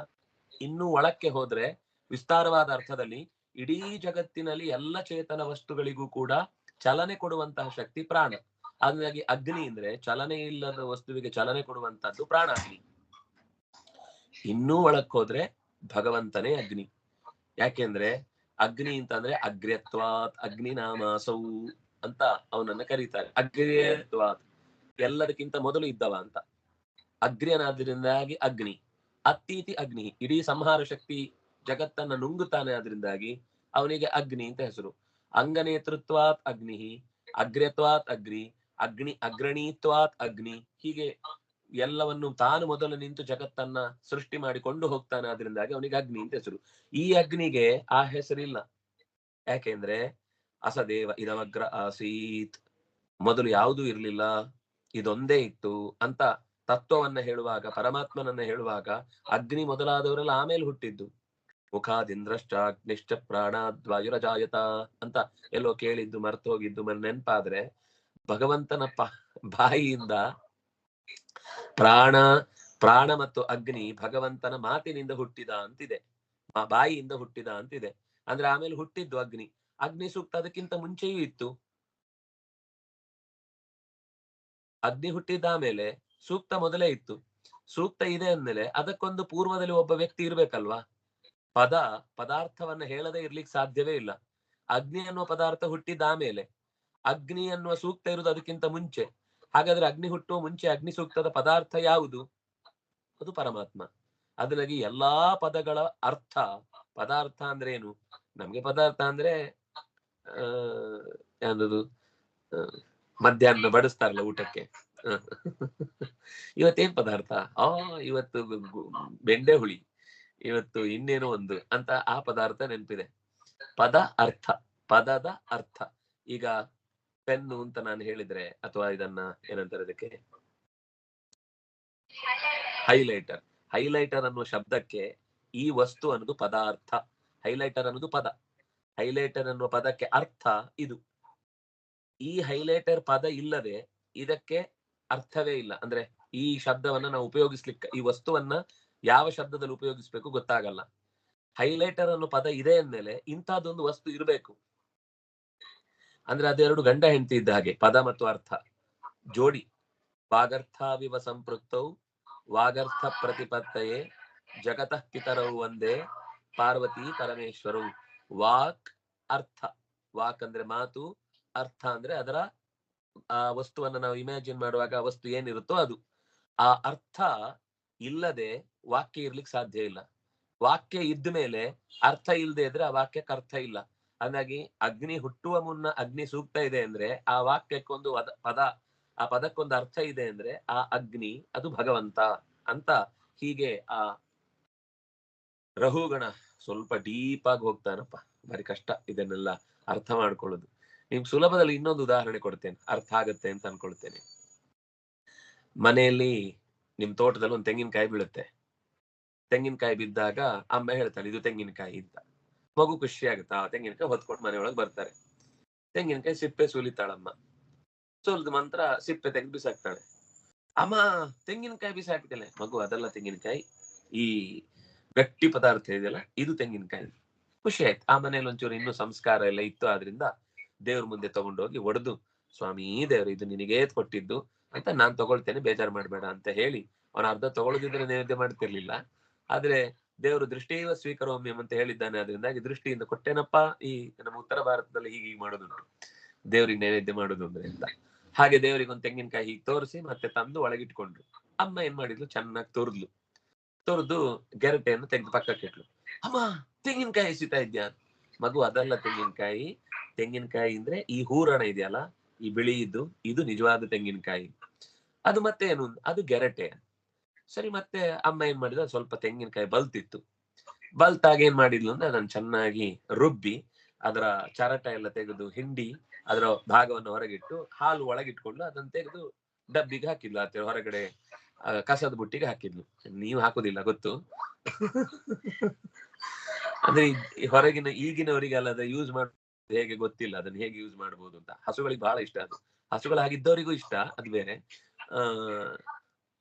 ಇನ್ನೂ ಒಳಕ್ಕೆ ಹೋದ್ರೆ ವಿಸ್ತಾರವಾದ ಅರ್ಥದಲ್ಲಿ ಇಡೀ ಜಗತ್ತಿನಲ್ಲಿ ಎಲ್ಲ ಚೇತನ ವಸ್ತುಗಳಿಗೂ ಕೂಡ ಚಲನೆ ಕೊಡುವಂತಹ ಶಕ್ತಿ ಪ್ರಾಣ. ಹಾಗಾಗಿ ಅಗ್ನಿ ಅಂದ್ರೆ ಚಲನೆ ಇಲ್ಲದ ವಸ್ತುವಿಗೆ ಚಲನೆ ಕೊಡುವಂತಹದ್ದು ಪ್ರಾಣಾಗ್ನಿ. ಇನ್ನೂ ಒಳಕ್ ಹೋದ್ರೆ ಭಗವಂತನೇ ಅಗ್ನಿ. ಯಾಕೆಂದ್ರೆ ಅಗ್ನಿ ಅಂತಂದ್ರೆ ಅಗ್ರ್ಯತ್ವಾತ್ ಅಗ್ನಿ ನಾಮಾಸೌ ಅಂತ ಅವನನ್ನ ಕರೀತಾರೆ. ಅಗ್ರ್ಯತ್ವಾತ್ ಎಲ್ಲದಕ್ಕಿಂತ ಮೊದಲು ಇದ್ದವ ಅಂತ. ಅಗ್ರ್ಯನಾದ್ರಿಂದಾಗಿ ಅಗ್ನಿ, ಅತ್ತೀತಿ ಅಗ್ನಿ, ಇಡೀ ಸಂಹಾರ ಶಕ್ತಿ ಜಗತ್ತನ್ನ ನುಂಗುತ್ತಾನೆ, ಆದ್ರಿಂದಾಗಿ ಅವನಿಗೆ ಅಗ್ನಿ ಅಂತ ಹೆಸರು. ಅಂಗನೇತೃತ್ವಾತ್ ಅಗ್ನಿ, ಅಗ್ರ್ಯತ್ವಾತ್ ಅಗ್ನಿ, ಅಗ್ರಣೀತ್ವಾತ್ ಅಗ್ನಿ, ಹೀಗೆ ಎಲ್ಲವನ್ನು ತಾನು ಮೊದಲು ನಿಂತು ಜಗತ್ತನ್ನ ಸೃಷ್ಟಿ ಮಾಡಿಕೊಂಡು ಹೋಗ್ತಾನೆ, ಆದ್ರಿಂದಾಗಿ ಅವನಿಗೆ ಅಗ್ನಿ ಅಂತ ಹೆಸರು. ಈ ಅಗ್ನಿಗೆ ಆ ಹೆಸರಿಲ್ಲ. ಯಾಕೆಂದ್ರೆ ಅಸದೇವ ಇದಮಗ್ರ ಆಸೀತ್, ಮೊದಲು ಯಾವುದೂ ಇರ್ಲಿಲ್ಲ, ಇದೊಂದೇ ಇತ್ತು ಅಂತ ತತ್ವವನ್ನ ಹೇಳುವಾಗ, ಪರಮಾತ್ಮನನ್ನ ಹೇಳುವಾಗ ಅಗ್ನಿ ಮೊದಲಾದವರೆಲ್ಲ ಆಮೇಲೆ ಹುಟ್ಟಿದ್ದು. ಮುಖಾದಿಂದ್ರಶ್ಚ ಅಗ್ನಿಶ್ಚ ಪ್ರಾಣಾದ್ವಾಯುರಜಾಯತ ಅಂತ ಎಲ್ಲೋ ಕೇಳಿದ್ದು, ಮರ್ತು ಹೋಗಿದ್ದು ನೆನ್ಪಾದ್ರೆ, ಭಗವಂತನ ಬಾಯಿಯಿಂದ ಪ್ರಾಣ ಮತ್ತು ಅಗ್ನಿ ಭಗವಂತನ ಮಾತಿನಿಂದ ಹುಟ್ಟಿದ ಅಂತಿದೆ, ಬಾಯಿಯಿಂದ ಹುಟ್ಟಿದ ಅಂತಿದೆ. ಅಂದ್ರೆ ಆಮೇಲೆ ಹುಟ್ಟಿದ್ದು ಅಗ್ನಿ. ಅಗ್ನಿ ಸೂಕ್ತ ಅದಕ್ಕಿಂತ ಮುಂಚೆಯೂ ಇತ್ತು. ಅಗ್ನಿ ಹುಟ್ಟಿದ ಮೇಲೆ ಸೂಕ್ತ ಮೊದಲೇ ಇತ್ತು. ಸೂಕ್ತ ಇದೆ ಅಂದ್ಮೇಲೆ ಅದಕ್ಕೊಂದು ಪೂರ್ವದಲ್ಲಿ ಒಬ್ಬ ವ್ಯಕ್ತಿ ಇರ್ಬೇಕಲ್ವಾ. ಪದಾರ್ಥವನ್ನ ಹೇಳದೆ ಇರ್ಲಿಕ್ಕೆ ಸಾಧ್ಯವೇ ಇಲ್ಲ. ಅಗ್ನಿ ಅನ್ನುವ ಪದಾರ್ಥ ಹುಟ್ಟಿದ ಆಮೇಲೆ, ಅಗ್ನಿ ಅನ್ನುವ ಸೂಕ್ತ ಇರುವುದು ಅದಕ್ಕಿಂತ ಮುಂಚೆ. ಹಾಗಾದ್ರೆ ಅಗ್ನಿ ಹುಟ್ಟುವ ಮುಂಚೆ ಅಗ್ನಿ ಸೂಕ್ತದ ಪದಾರ್ಥ ಯಾವುದು? ಅದು ಪರಮಾತ್ಮ. ಅದರಾಗಿ ಎಲ್ಲಾ ಪದಗಳ ಅರ್ಥ, ಪದಾರ್ಥ ಅಂದ್ರೆ ಏನು? ನಮ್ಗೆ ಪದಾರ್ಥ ಅಂದ್ರೆ ಯಾವ್ದು, ಮಧ್ಯಾಹ್ನ ಬಡಿಸ್ತಾರಲ್ಲ ಊಟಕ್ಕೆ, ಇವತ್ತೇನ್ ಪದಾರ್ಥ, ಇವತ್ತು ಬೆಂಡೆ ಹುಳಿ, ಇವತ್ತು ಇನ್ನೇನೋ ಒಂದು ಅಂತ ಆ ಪದಾರ್ಥ ನೆನಪಿದೆ. ಪದ ಅರ್ಥ, ಪದದ ಅರ್ಥ. ಈಗ ಪೆನ್ನು ಅಂತ ನಾನು ಹೇಳಿದ್ರೆ, ಅಥವಾ ಇದನ್ನ ಏನಂತಾರೆ ಅದಕ್ಕೆ, ಹೈಲೈಟರ್. ಹೈಲೈಟರ್ ಅನ್ನುವ ಶಬ್ದಕ್ಕೆ ಈ ವಸ್ತು ಅನ್ನೋದು ಪದಾರ್ಥ, ಹೈಲೈಟರ್ ಅನ್ನೋದು ಪದ. ಹೈಲೈಟರ್ ಅನ್ನುವ ಪದಕ್ಕೆ ಅರ್ಥ ಇದು. ಈ ಹೈಲೈಟರ್ ಪದ ಇಲ್ಲದೆ ಇದಕ್ಕೆ ಅರ್ಥವೇ ಇಲ್ಲ. ಅಂದ್ರೆ ಈ ಶಬ್ದವನ್ನ ನಾವು ಉಪಯೋಗಿಸ್ಲಿಕ್ಕೆ, ಈ ವಸ್ತುವನ್ನ ಯಾವ ಶಬ್ದದಲ್ಲಿ ಉಪಯೋಗಿಸ್ಬೇಕು ಗೊತ್ತಾಗಲ್ಲ. ಹೈಲೈಟರ್ ಅನ್ನೋ ಪದ ಇದೆ ಅಂದ್ಮೇಲೆ ಇಂಥದ್ದೊಂದು ವಸ್ತು ಇರಬೇಕು. ಅಂದ್ರೆ ಅದೆರಡು ಗಂಡ ಹೆಂಡತಿ ಇದ್ದ ಹಾಗೆ, ಪದ ಮತ್ತು ಅರ್ಥ ಜೋಡಿ. ವಾಗರ್ಥಾವಿವ ಸಂಪೃಕ್ತೌ ವಾಗರ್ಥ ಪ್ರತಿಪತ್ತಯೇ ಜಗತಃ ಪಿತರೌ ಒಂದೇ ಪಾರ್ವತಿ ಪರಮೇಶ್ವರೌ. ವಾಕ್ ಅರ್ಥ, ವಾಕ್ ಅಂದ್ರೆ ಮಾತು, ಅರ್ಥ ಅಂದ್ರೆ ಅದರ ಆ ವಸ್ತುವನ್ನ ನಾವು ಇಮ್ಯಾಜಿನ್ ಮಾಡುವಾಗ ಆ ವಸ್ತು ಏನಿರುತ್ತೋ ಅದು. ಆ ಅರ್ಥ ಇಲ್ಲದೆ ವಾಕ್ಯ ಇರ್ಲಿಕ್ಕೆ ಸಾಧ್ಯ ಇಲ್ಲ. ವಾಕ್ಯ ಇದ್ದ ಮೇಲೆ ಅರ್ಥ ಇಲ್ಲದೆ ಇದ್ರೆ ಆ ವಾಕ್ಯಕ್ಕೆ ಅರ್ಥ ಇಲ್ಲ. ಹಾಗಾಗಿ ಅಗ್ನಿ ಹುಟ್ಟುವ ಮುನ್ನ ಅಗ್ನಿ ಸೂಕ್ತ ಇದೆ ಅಂದ್ರೆ ಆ ವಾಕ್ಯಕ್ಕೊಂದು ಪದ, ಆ ಪದಕ್ಕೊಂದು ಅರ್ಥ ಇದೆ ಅಂದ್ರೆ ಆ ಅಗ್ನಿ ಅದು ಭಗವಂತ ಅಂತ. ಹೀಗೆ ಆ ರಹುಗಣ ಸ್ವಲ್ಪ ಡೀಪ್ ಆಗಿ ಹೋಗ್ತಾನಪ್ಪ, ಭಾರಿ ಕಷ್ಟ ಇದನ್ನೆಲ್ಲ ಅರ್ಥ ಮಾಡ್ಕೊಳ್ಳೋದು. ನಿಮ್ ಸುಲಭದಲ್ಲಿ ಇನ್ನೊಂದು ಉದಾಹರಣೆ ಕೊಡ್ತೇನೆ, ಅರ್ಥ ಆಗತ್ತೆ ಅಂತ ಅನ್ಕೊಳ್ತೇನೆ. ಮನೆಯಲ್ಲಿ ನಿಮ್ ತೋಟದಲ್ಲಿ ಒಂದು ತೆಂಗಿನಕಾಯಿ ಬೀಳುತ್ತೆ. ತೆಂಗಿನಕಾಯಿ ಬಿದ್ದಾಗ ಅಮ್ಮ ಹೇಳ್ತಾಳೆ ಇದು ತೆಂಗಿನಕಾಯಿ ಅಂತ. ಮಗು ಖುಷಿ ಆಗುತ್ತಾ, ತೆಂಗಿನಕಾಯಿ ಹೊತ್ಕೊಂಡು ಮನೆಯೊಳಗೆ ಬರ್ತಾರೆ. ತೆಂಗಿನಕಾಯಿ ಸಿಪ್ಪೆ ಸುಲಿತಾಳಮ್ಮ. ಸೋಲ್ದ ಮಂತ್ರ ಸಿಪ್ಪೆ ತೆಗೆದು ಬಿಸಾಕ್ತಾಳೆ. ಅಮ್ಮ ತೆಂಗಿನಕಾಯಿ ಬಿಸಾಕಿದ್ದಾಳೆ. ಮಗು ಅದೆಲ್ಲ ತೆಂಗಿನಕಾಯಿ, ಈ ಗಟ್ಟಿ ಪದಾರ್ಥ ಇದೆಯಲ್ಲ ಇದು ತೆಂಗಿನಕಾಯಿ. ಖುಷಿ ಆಯ್ತು. ಆ ಮನೇಲಿ ಒಂಚೂರು ಇನ್ನೂ ಸಂಸ್ಕಾರ ಎಲ್ಲ ಇತ್ತು, ಆದ್ರಿಂದ ದೇವ್ರ ಮುಂದೆ ತಗೊಂಡೋಗಿ ಒಡೆದು, ಸ್ವಾಮಿ ದೇವ್ರು ಇದು ನಿನಗೇ ಕೊಟ್ಟಿದ್ದು ಅಂತ ನಾನ್ ತಗೊಳ್ತೇನೆ, ಬೇಜಾರು ಮಾಡ್ಬೇಡ ಅಂತ ಹೇಳಿ, ಅವನ ಅರ್ಧ ತಗೊಳ್ಳದಿದ್ರೆ ನೈವೇದ್ಯ ಮಾಡ್ತಿರ್ಲಿಲ್ಲ. ಆದ್ರೆ ದೇವರು ದೃಷ್ಟಿಯವ ಸ್ವೀಕರೋಮ್ಯಂ ಅಂತ ಹೇಳಿದ್ದಾನೆ, ಅದರಿಂದಾಗಿ ದೃಷ್ಟಿಯಿಂದ ಕೊಟ್ಟೇನಪ್ಪ. ಈ ನಮ್ಮ ಉತ್ತರ ಭಾರತದಲ್ಲಿ ಹೀಗೆ ಮಾಡೋದುಂಟು, ದೇವ್ರಿಗೆ ನೈವೇದ್ಯ ಮಾಡೋದು ಅಂದ್ರೆ ಅಂತ. ಹಾಗೆ ದೇವರಿಗೆ ಒಂದು ತೆಂಗಿನಕಾಯಿ ಹೀಗೆ ತೋರಿಸಿ ಮತ್ತೆ ತಂದು ಒಳಗಿಟ್ಕೊಂಡ್ರು. ಅಮ್ಮ ಏನ್ ಮಾಡಿದ್ಲು, ಚೆನ್ನಾಗಿ ತೊರೆದು ಗೆರಟೆಯನ್ನು ತೆಗೆದು ಪಕ್ಕಕ್ಕೆ ಇಟ್ಲು. ಅಮ್ಮ ತೆಂಗಿನಕಾಯಿ ಎಸಿತಾ ಇದ್ಯಾ? ಮಗು ಅದಲ್ಲ ತೆಂಗಿನಕಾಯಿ. ತೆಂಗಿನಕಾಯಿ ಅಂದ್ರೆ ಈ ಹೂರಣ ಇದೆಯಲ್ಲ, ಈ ಬಿಳಿಯಿದ್ದು, ಇದು ನಿಜವಾದ ತೆಂಗಿನಕಾಯಿ. ಅದು ಮತ್ತೆ ಏನು, ಅದು ಗೆರಟೆ. ಸರಿ, ಮತ್ತೆ ಅಮ್ಮ ಏನ್ ಮಾಡಿದ, ಸ್ವಲ್ಪ ತೆಂಗಿನಕಾಯಿ ಬಲ್ತಿತ್ತು. ಬಲ್ತಾಗ ಏನ್ ಮಾಡಿದ್ಲು ಅಂದ್ರೆ ಅದನ್ನ ಚೆನ್ನಾಗಿ ರುಬ್ಬಿ ಅದರ ಚರಟ ಎಲ್ಲ ತೆಗೆದು ಹಿಂಡಿ ಅದರ ಭಾಗವನ್ನು ಹೊರಗಿಟ್ಟು ಹಾಲು ಒಳಗಿಟ್ಕೊಂಡು ಅದನ್ನ ತೆಗೆದು ಡಬ್ಬಿಗೆ ಹಾಕಿದ್ಲು. ಆತ ಹೊರಗಡೆ ಕಸದ ಬುಟ್ಟಿಗೆ ಹಾಕಿದ್ಲು. ನೀವು ಹಾಕುದಿಲ್ಲ ಗೊತ್ತು. ಅಂದ್ರೆ ಹೊರಗಿನ ಈಗಿನವರಿಗೆಲ್ಲ ಅದ ಯೂಸ್ ಮಾಡ ಹೇಗೆ ಗೊತ್ತಿಲ್ಲ, ಅದನ್ನ ಹೇಗೆ ಯೂಸ್ ಮಾಡ್ಬೋದು ಅಂತ. ಹಸುಗಳಿಗೆ ಬಹಳ ಇಷ್ಟ ಅದು, ಹಸುಗಳಾಗಿದ್ದವರಿಗೂ ಇಷ್ಟ, ಅದು ಬೇರೆ.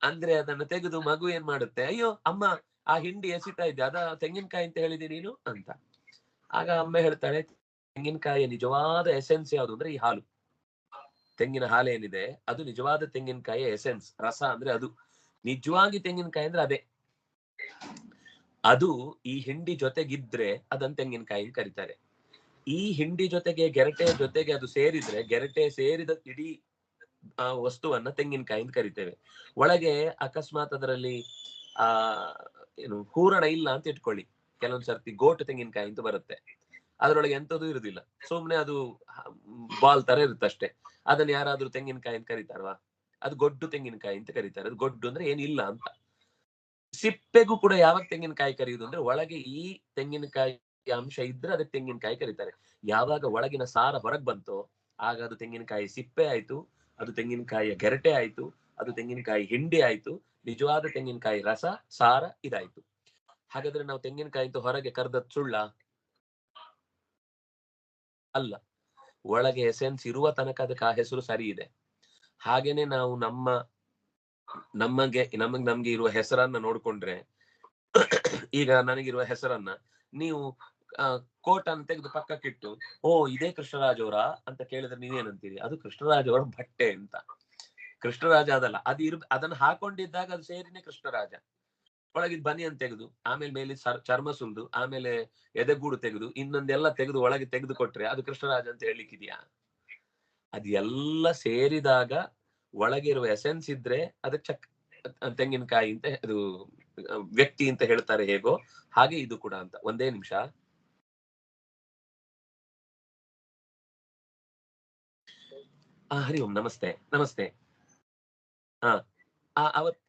ಅಂದ್ರೆ ಅದನ್ನ ತೆಗೆದು ಮಗು ಏನ್ ಮಾಡುತ್ತೆ, ಅಯ್ಯೋ ಅಮ್ಮ ಆ ಹಿಂಡಿ ಎಸಿತಾ ಇದ್ದೆ, ಅದ ತೆಂಗಿನಕಾಯಿ ಅಂತ ಹೇಳಿದಿ ನೀನು ಅಂತ. ಆಗ ಅಮ್ಮ ಹೇಳ್ತಾಳೆ, ತೆಂಗಿನಕಾಯಿಯ ನಿಜವಾದ ಎಸೆನ್ಸ್ ಯಾವುದು ಅಂದ್ರೆ ಈ ಹಾಲು. ತೆಂಗಿನ ಹಾಲು ಏನಿದೆ ಅದು ನಿಜವಾದ ತೆಂಗಿನಕಾಯಿಯ ಎಸೆನ್ಸ್, ರಸ ಅಂದ್ರೆ ಅದು. ನಿಜವಾಗಿ ತೆಂಗಿನಕಾಯಿ ಅಂದ್ರೆ ಅದೇ. ಅದು ಈ ಹಿಂಡಿ ಜೊತೆಗಿದ್ರೆ ಅದನ್ನ ತೆಂಗಿನಕಾಯಿ ಕರೀತಾರೆ. ಈ ಹಿಂಡಿ ಜೊತೆಗೆ ಗೆರಟೆಯ ಜೊತೆಗೆ ಅದು ಸೇರಿದ್ರೆ, ಗೆರಟೆ ಸೇರಿದ ಇಡೀ ವಸ್ತುವನ್ನ ತೆಂಗಿನಕಾಯಿ ಅಂತ ಕರಿತೇವೆ. ಒಳಗೆ ಅಕಸ್ಮಾತ್ ಅದರಲ್ಲಿ ಏನು ಹೂರಣ ಇಲ್ಲ ಅಂತ ಇಟ್ಕೊಳ್ಳಿ, ಕೆಲವೊಂದ್ ಸರ್ತಿ ಗೋಟು ತೆಂಗಿನಕಾಯಿ ಅಂತ ಬರುತ್ತೆ, ಅದ್ರೊಳಗೆ ಎಂತದೂ ಇರುದಿಲ್ಲ, ಸುಮ್ನೆ ಅದು ಬಾಲ್ ತರ ಇರುತ್ತಷ್ಟೇ. ಅದನ್ನ ಯಾರಾದ್ರೂ ತೆಂಗಿನಕಾಯಿ ಅಂತ ಕರೀತಾರವಾ? ಅದು ಗೊಡ್ಡು ತೆಂಗಿನಕಾಯಿ ಅಂತ ಕರೀತಾರೆ. ಅದು ಗೊಡ್ಡು ಅಂದ್ರೆ ಏನಿಲ್ಲ ಅಂತ. ಸಿಪ್ಪೆಗೂ ಕೂಡ ಯಾವಾಗ ತೆಂಗಿನಕಾಯಿ ಕರೆಯುವುದು ಅಂದ್ರೆ ಒಳಗೆ ಈ ತೆಂಗಿನಕಾಯಿ ಅಂಶ ಇದ್ರೆ ಅದಕ್ಕೆ ತೆಂಗಿನಕಾಯಿ ಕರೀತಾರೆ. ಯಾವಾಗ ಒಳಗಿನ ಸಾರ ಹೊರಗ್ ಬಂತೋ ಆಗ ಅದು ತೆಂಗಿನಕಾಯಿ ಸಿಪ್ಪೆ ಆಯ್ತು, ಅದು ತೆಂಗಿನಕಾಯಿಯ ಗೆರಟೆ ಆಯ್ತು, ಅದು ತೆಂಗಿನಕಾಯಿ ಹಿಂಡಿ ಆಯ್ತು, ನಿಜವಾದ ತೆಂಗಿನಕಾಯಿ ರಸ ಸಾರ ಇದಾಯ್ತು. ಹಾಗಾದ್ರೆ ನಾವು ತೆಂಗಿನಕಾಯಿ ಅಂತ ಹೊರಗೆ ಕರೆದದ್ದು ಸುಳ್ಳ? ಅಲ್ಲ. ಒಳಗೆ ಎಸೆನ್ಸ್ ಇರುವ ತನಕ ಅದಕ್ಕೆ ಆ ಹೆಸರು ಸರಿ ಇದೆ. ಹಾಗೇನೆ ನಾವು ನಮಗೆ ಇರುವ ಹೆಸರನ್ನ ನೋಡ್ಕೊಂಡ್ರೆ, ಈಗ ನನಗಿರುವ ಹೆಸರನ್ನ ನೀವು ಕೋಟ್ ಅನ್ನು ತೆಗೆದು ಪಕ್ಕಕ್ಕಿಟ್ಟು, ಓ ಇದೇ ಕೃಷ್ಣರಾಜ್ ಅವರ ಅಂತ ಕೇಳಿದ್ರೆ ನೀವೇನಂತೀರಿ? ಅದು ಕೃಷ್ಣರಾಜ್ ಅವರ ಬಟ್ಟೆ ಅಂತ. ಕೃಷ್ಣರಾಜ ಅದಲ್ಲ, ಅದನ್ನ ಹಾಕೊಂಡಿದ್ದಾಗ ಅದು ಸೇರಿನೇ ಕೃಷ್ಣರಾಜ. ಒಳಗಿದ್ ಬನಿಯನ್ ತೆಗೆದು, ಆಮೇಲೆ ಮೇಲೆ ಚರ್ಮ ಸುಲ್ದು, ಆಮೇಲೆ ಎದೆಗೂಡು ತೆಗೆದು, ಇನ್ನೊಂದೆಲ್ಲ ತೆಗೆದು ಒಳಗೆ ತೆಗೆದು ಕೊಟ್ರೆ ಅದು ಕೃಷ್ಣರಾಜ ಅಂತ ಹೇಳಿಕ್ಕಿದ್ಯಾ? ಅದು ಎಲ್ಲ ಸೇರಿದಾಗ ಒಳಗಿರುವ ಎಸೆನ್ಸ್ ಇದ್ರೆ ಅದಕ್ಕೆ ತೆಂಗಿನಕಾಯಿ ಅಂತ, ಅದು ವ್ಯಕ್ತಿ ಅಂತ ಹೇಳ್ತಾರೆ ಹೇಗೋ ಹಾಗೆ ಇದು ಕೂಡ ಅಂತ. ಒಂದೇ ನಿಮಿಷ. ಹರಿ ಓಂ, ನಮಸ್ತೆ ನಮಸ್ತೆ. ಹಾ ಅವತ್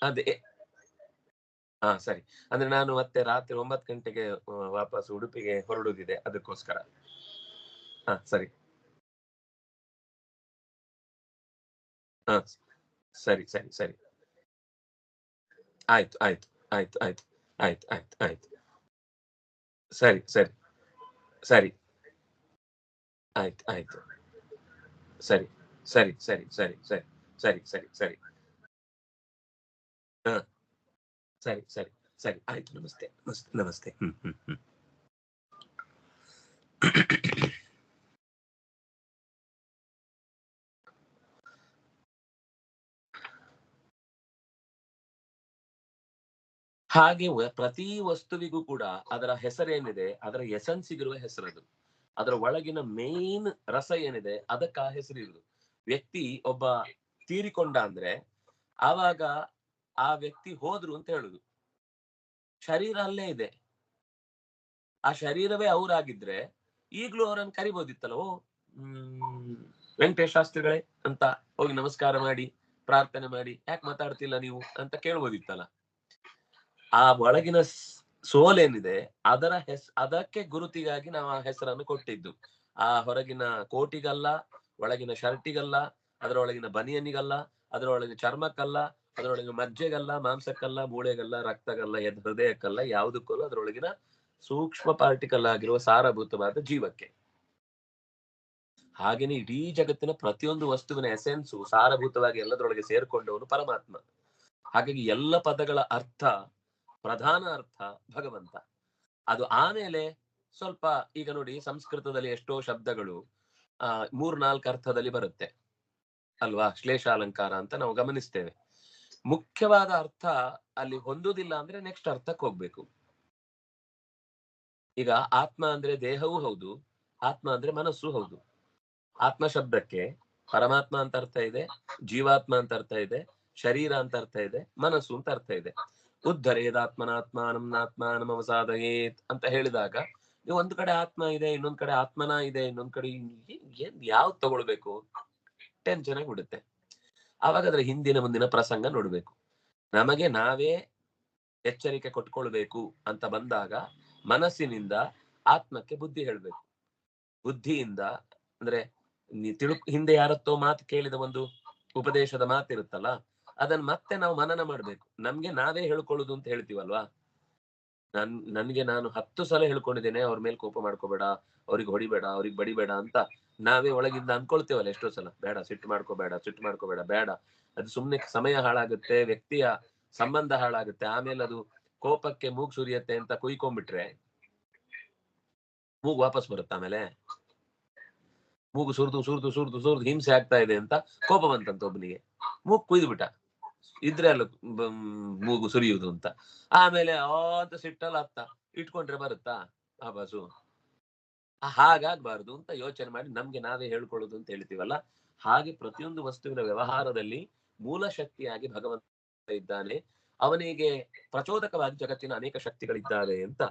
ಅದೇ ಸರಿ. ಅಂದ್ರೆ ನಾನು ಮತ್ತೆ ರಾತ್ರಿ 9 ಗಂಟೆಗೆ ವಾಪಸ್ ಉಡುಪಿಗೆ ಹೊರಡುದಿದೆ, ಅದಕ್ಕೋಸ್ಕರ. ಸರಿ. ಸರಿ ಸರಿ ಸರಿ. ಆಯ್ತು ಆಯ್ತು ಆಯ್ತು ಆಯ್ತು ಆಯ್ತು ಆಯ್ತು ಆಯ್ತು. ಸರಿ ಸರಿ ಸರಿ ಆಯ್ತು ಆಯ್ತು. ಸರಿ ಸರಿ ಸರಿ ಸರಿ ಸರಿ ಸರಿ ಸರಿ ಸರಿ. ಸರಿ ಸರಿ ಸರಿ ಆಯ್ತು. ನಮಸ್ತೆ ನಮಸ್ತೆ ನಮಸ್ತೆ. ಹಾಗೆ ಪ್ರತಿ ವಸ್ತುವಿಗೂ ಕೂಡ ಅದರ ಹೆಸರೇನಿದೆ, ಅದರ ಎಸೆನ್ಸಿಗಿರುವ ಹೆಸರದು. ಅದರ ಒಳಗಿನ ಮೇನ್ ರಸ ಏನಿದೆ ಅದಕ್ಕೆ ಆ ಹೆಸರು ಇರುದು. ವ್ಯಕ್ತಿ ಒಬ್ಬ ತೀರಿಕೊಂಡ ಅಂದ್ರೆ ಆವಾಗ ಆ ವ್ಯಕ್ತಿ ಹೋದ್ರು ಅಂತ ಹೇಳುದು. ಶರೀರ ಅಲ್ಲೇ ಇದೆ, ಆ ಶರೀರವೇ ಅವರಾಗಿದ್ರೆ ಈಗ್ಲೂ ಅವರನ್ನು ಕರಿಬೋದಿತ್ತಲ್ಲ, ಓ ವೆಂಕಟೇಶ್ ಶಾಸ್ತ್ರಿಗಳೇ ಅಂತ ಹೋಗಿ ನಮಸ್ಕಾರ ಮಾಡಿ ಪ್ರಾರ್ಥನೆ ಮಾಡಿ, ಯಾಕೆ ಮಾತಾಡ್ತಿಲ್ಲ ನೀವು ಅಂತ ಕೇಳ್ಬೋದಿತ್ತಲ್ಲ. ಆ ಒಳಗಿನ ಸೋಲೇನಿದೆ ಅದಕ್ಕೆ ಗುರುತಿಗಾಗಿ ನಾವು ಆ ಹೆಸರನ್ನು ಕೊಟ್ಟಿದ್ದು. ಆ ಹೊರಗಿನ ಕೋಟಿಗಲ್ಲ, ಒಳಗಿನ ಶರ್ಟಿಗಲ್ಲ, ಅದರೊಳಗಿನ ಬನಿಯನಿಗಲ್ಲ, ಅದರೊಳಗಿನ ಚರ್ಮಕ್ಕಲ್ಲ, ಅದರೊಳಗಿನ ಮಜ್ಜೆಗಲ್ಲ, ಮಾಂಸಕ್ಕಲ್ಲ, ಮೂಳೆಗಲ್ಲ, ರಕ್ತಗಲ್ಲ, ಹೃದಯಕ್ಕಲ್ಲ, ಯಾವುದಕ್ಕಲ್ಲ, ಅದರೊಳಗಿನ ಸೂಕ್ಷ್ಮ ಪಾರ್ಟಿಕಲ್ ಆಗಿರುವ ಸಾರಭೂತವಾದ ಜೀವಕ್ಕೆ. ಹಾಗೇನೆ ಇಡೀ ಜಗತ್ತಿನ ಪ್ರತಿಯೊಂದು ವಸ್ತುವಿನ ಎಸೆನ್ಸು ಸಾರಭೂತವಾಗಿ ಎಲ್ಲದರೊಳಗೆ ಸೇರ್ಕೊಂಡವನು ಪರಮಾತ್ಮ. ಹಾಗಾಗಿ ಎಲ್ಲ ಪದಗಳ ಅರ್ಥ, ಪ್ರಧಾನ ಅರ್ಥ ಭಗವಂತ. ಅದು ಆಮೇಲೆ ಸ್ವಲ್ಪ, ಈಗ ನೋಡಿ ಸಂಸ್ಕೃತದಲ್ಲಿ ಎಷ್ಟೋ ಶಬ್ದಗಳು 3-4 ಅರ್ಥದಲ್ಲಿ ಬರುತ್ತೆ ಅಲ್ವಾ, ಶ್ಲೇಷಾಲಂಕಾರ ಅಂತ ನಾವು ಗಮನಿಸ್ತೇವೆ. ಮುಖ್ಯವಾದ ಅರ್ಥ ಅಲ್ಲಿ ಹೊಂದುವುದಿಲ್ಲ ಅಂದ್ರೆ ನೆಕ್ಸ್ಟ್ ಅರ್ಥಕ್ಕೆ ಹೋಗ್ಬೇಕು. ಈಗ ಆತ್ಮ ಅಂದ್ರೆ ದೇಹವೂ ಹೌದು, ಆತ್ಮ ಅಂದ್ರೆ ಮನಸ್ಸು ಹೌದು. ಆತ್ಮ ಶಬ್ದಕ್ಕೆ ಪರಮಾತ್ಮ ಅಂತ ಅರ್ಥ ಇದೆ, ಜೀವಾತ್ಮ ಅಂತ ಅರ್ಥ ಇದೆ, ಶರೀರ ಅಂತ ಅರ್ಥ ಇದೆ, ಮನಸ್ಸು ಅಂತ ಅರ್ಥ ಇದೆ. ಉದ್ಧರೇದಾತ್ಮನಾತ್ಮಾನಂ ಅವಸಾದಯೇತ್ ಅಂತ ಹೇಳಿದಾಗ ನೀವು ಒಂದ್ ಕಡೆ ಆತ್ಮ ಇದೆ, ಇನ್ನೊಂದ್ ಕಡೆ ಆತ್ಮನ ಇದೆ, ಇನ್ನೊಂದ್ ಕಡೆ ಯಾವ್ದು ತಗೊಳ್ಬೇಕು ಟೆನ್ಷನ್ ಆಗಿ ಬಿಡುತ್ತೆ. ಆವಾಗ ಅದ್ರ ಹಿಂದಿನ ಮುಂದಿನ ಪ್ರಸಂಗ ನೋಡ್ಬೇಕು. ನಮಗೆ ನಾವೇ ಎಚ್ಚರಿಕೆ ಕೊಟ್ಕೊಳ್ಬೇಕು ಅಂತ ಬಂದಾಗ ಮನಸ್ಸಿನಿಂದ ಆತ್ಮಕ್ಕೆ ಬುದ್ಧಿ ಹೇಳ್ಬೇಕು. ಬುದ್ಧಿಯಿಂದ ಅಂದ್ರೆ ಹಿಂದೆ ಯಾರತ್ತೋ ಮಾತು ಕೇಳಿದ ಒಂದು ಉಪದೇಶದ ಮಾತಿರುತ್ತಲ್ಲ, ಅದನ್ನ ಮತ್ತೆ ನಾವು ಮನನ ಮಾಡ್ಬೇಕು. ನಮ್ಗೆ ನಾವೇ ಹೇಳ್ಕೊಳ್ಳುದು ಅಂತ ಹೇಳ್ತೀವಲ್ವಾ, ನನ್ಗೆ ನಾನು 10 ಸಲ ಹೇಳ್ಕೊಂಡಿದ್ದೇನೆ ಅವ್ರ ಮೇಲೆ ಕೋಪ ಮಾಡ್ಕೋಬೇಡ, ಅವ್ರಿಗೆ ಹೊಡಿಬೇಡ, ಅವ್ರಿಗೆ ಬಡಿಬೇಡ ಅಂತ ನಾವೇ ಒಳಗಿಂದ ಅನ್ಕೊಳ್ತೇವಲ್ಲ ಎಷ್ಟೋ ಸಲ. ಬೇಡ, ಸಿಟ್ಟು ಮಾಡ್ಕೋಬೇಡ, ಬೇಡ, ಅದು ಸುಮ್ನೆ ಸಮಯ ಹಾಳಾಗುತ್ತೆ, ವ್ಯಕ್ತಿಯ ಸಂಬಂಧ ಹಾಳಾಗುತ್ತೆ, ಆಮೇಲೆ ಅದು ಕೋಪಕ್ಕೆ ಮೂಗು ಸುರಿಯತ್ತೆ ಅಂತ ಕುಯ್ಕೊಂಡ್ಬಿಟ್ರೆ ಮೂಗು ವಾಪಸ್ ಬರುತ್ತೆ. ಆಮೇಲೆ ಮೂಗು ಸುರಿದು ಹಿಂಸೆ ಆಗ್ತಾ ಇದೆ ಅಂತ ಕೋಪ ಬಂತಂತ ಒಬ್ಬನಿಗೆ, ಮೂಗು ಕುಯ್ದು ಬಿಟ್ಟ, ಇದ್ರೆ ಅಲ್ಲ ಮೂಗು ಸುರಿಯುವುದು ಅಂತ. ಆಮೇಲೆ ಅಂತ ಸಿಟ್ಟಲ್ಲ ಹತ್ತ ಇಟ್ಕೊಂಡ್ರೆ ಬರುತ್ತಾ ಆ ಬಸು? ಹಾಗಾಗ್ಬಾರ್ದು ಅಂತ ಯೋಚನೆ ಮಾಡಿ ನಮ್ಗೆ ನಾವೇ ಹೇಳ್ಕೊಳ್ಳೋದು ಅಂತ ಹೇಳ್ತೀವಲ್ಲ, ಹಾಗೆ ಪ್ರತಿಯೊಂದು ವಸ್ತುವಿನ ವ್ಯವಹಾರದಲ್ಲಿ ಮೂಲ ಶಕ್ತಿಯಾಗಿ ಭಗವಂತ ಇದ್ದಾನೆ. ಅವನಿಗೆ ಪ್ರಚೋದಕವಾಗಿ ಜಗತ್ತಿನ ಅನೇಕ ಶಕ್ತಿಗಳಿದ್ದಾವೆ ಅಂತ,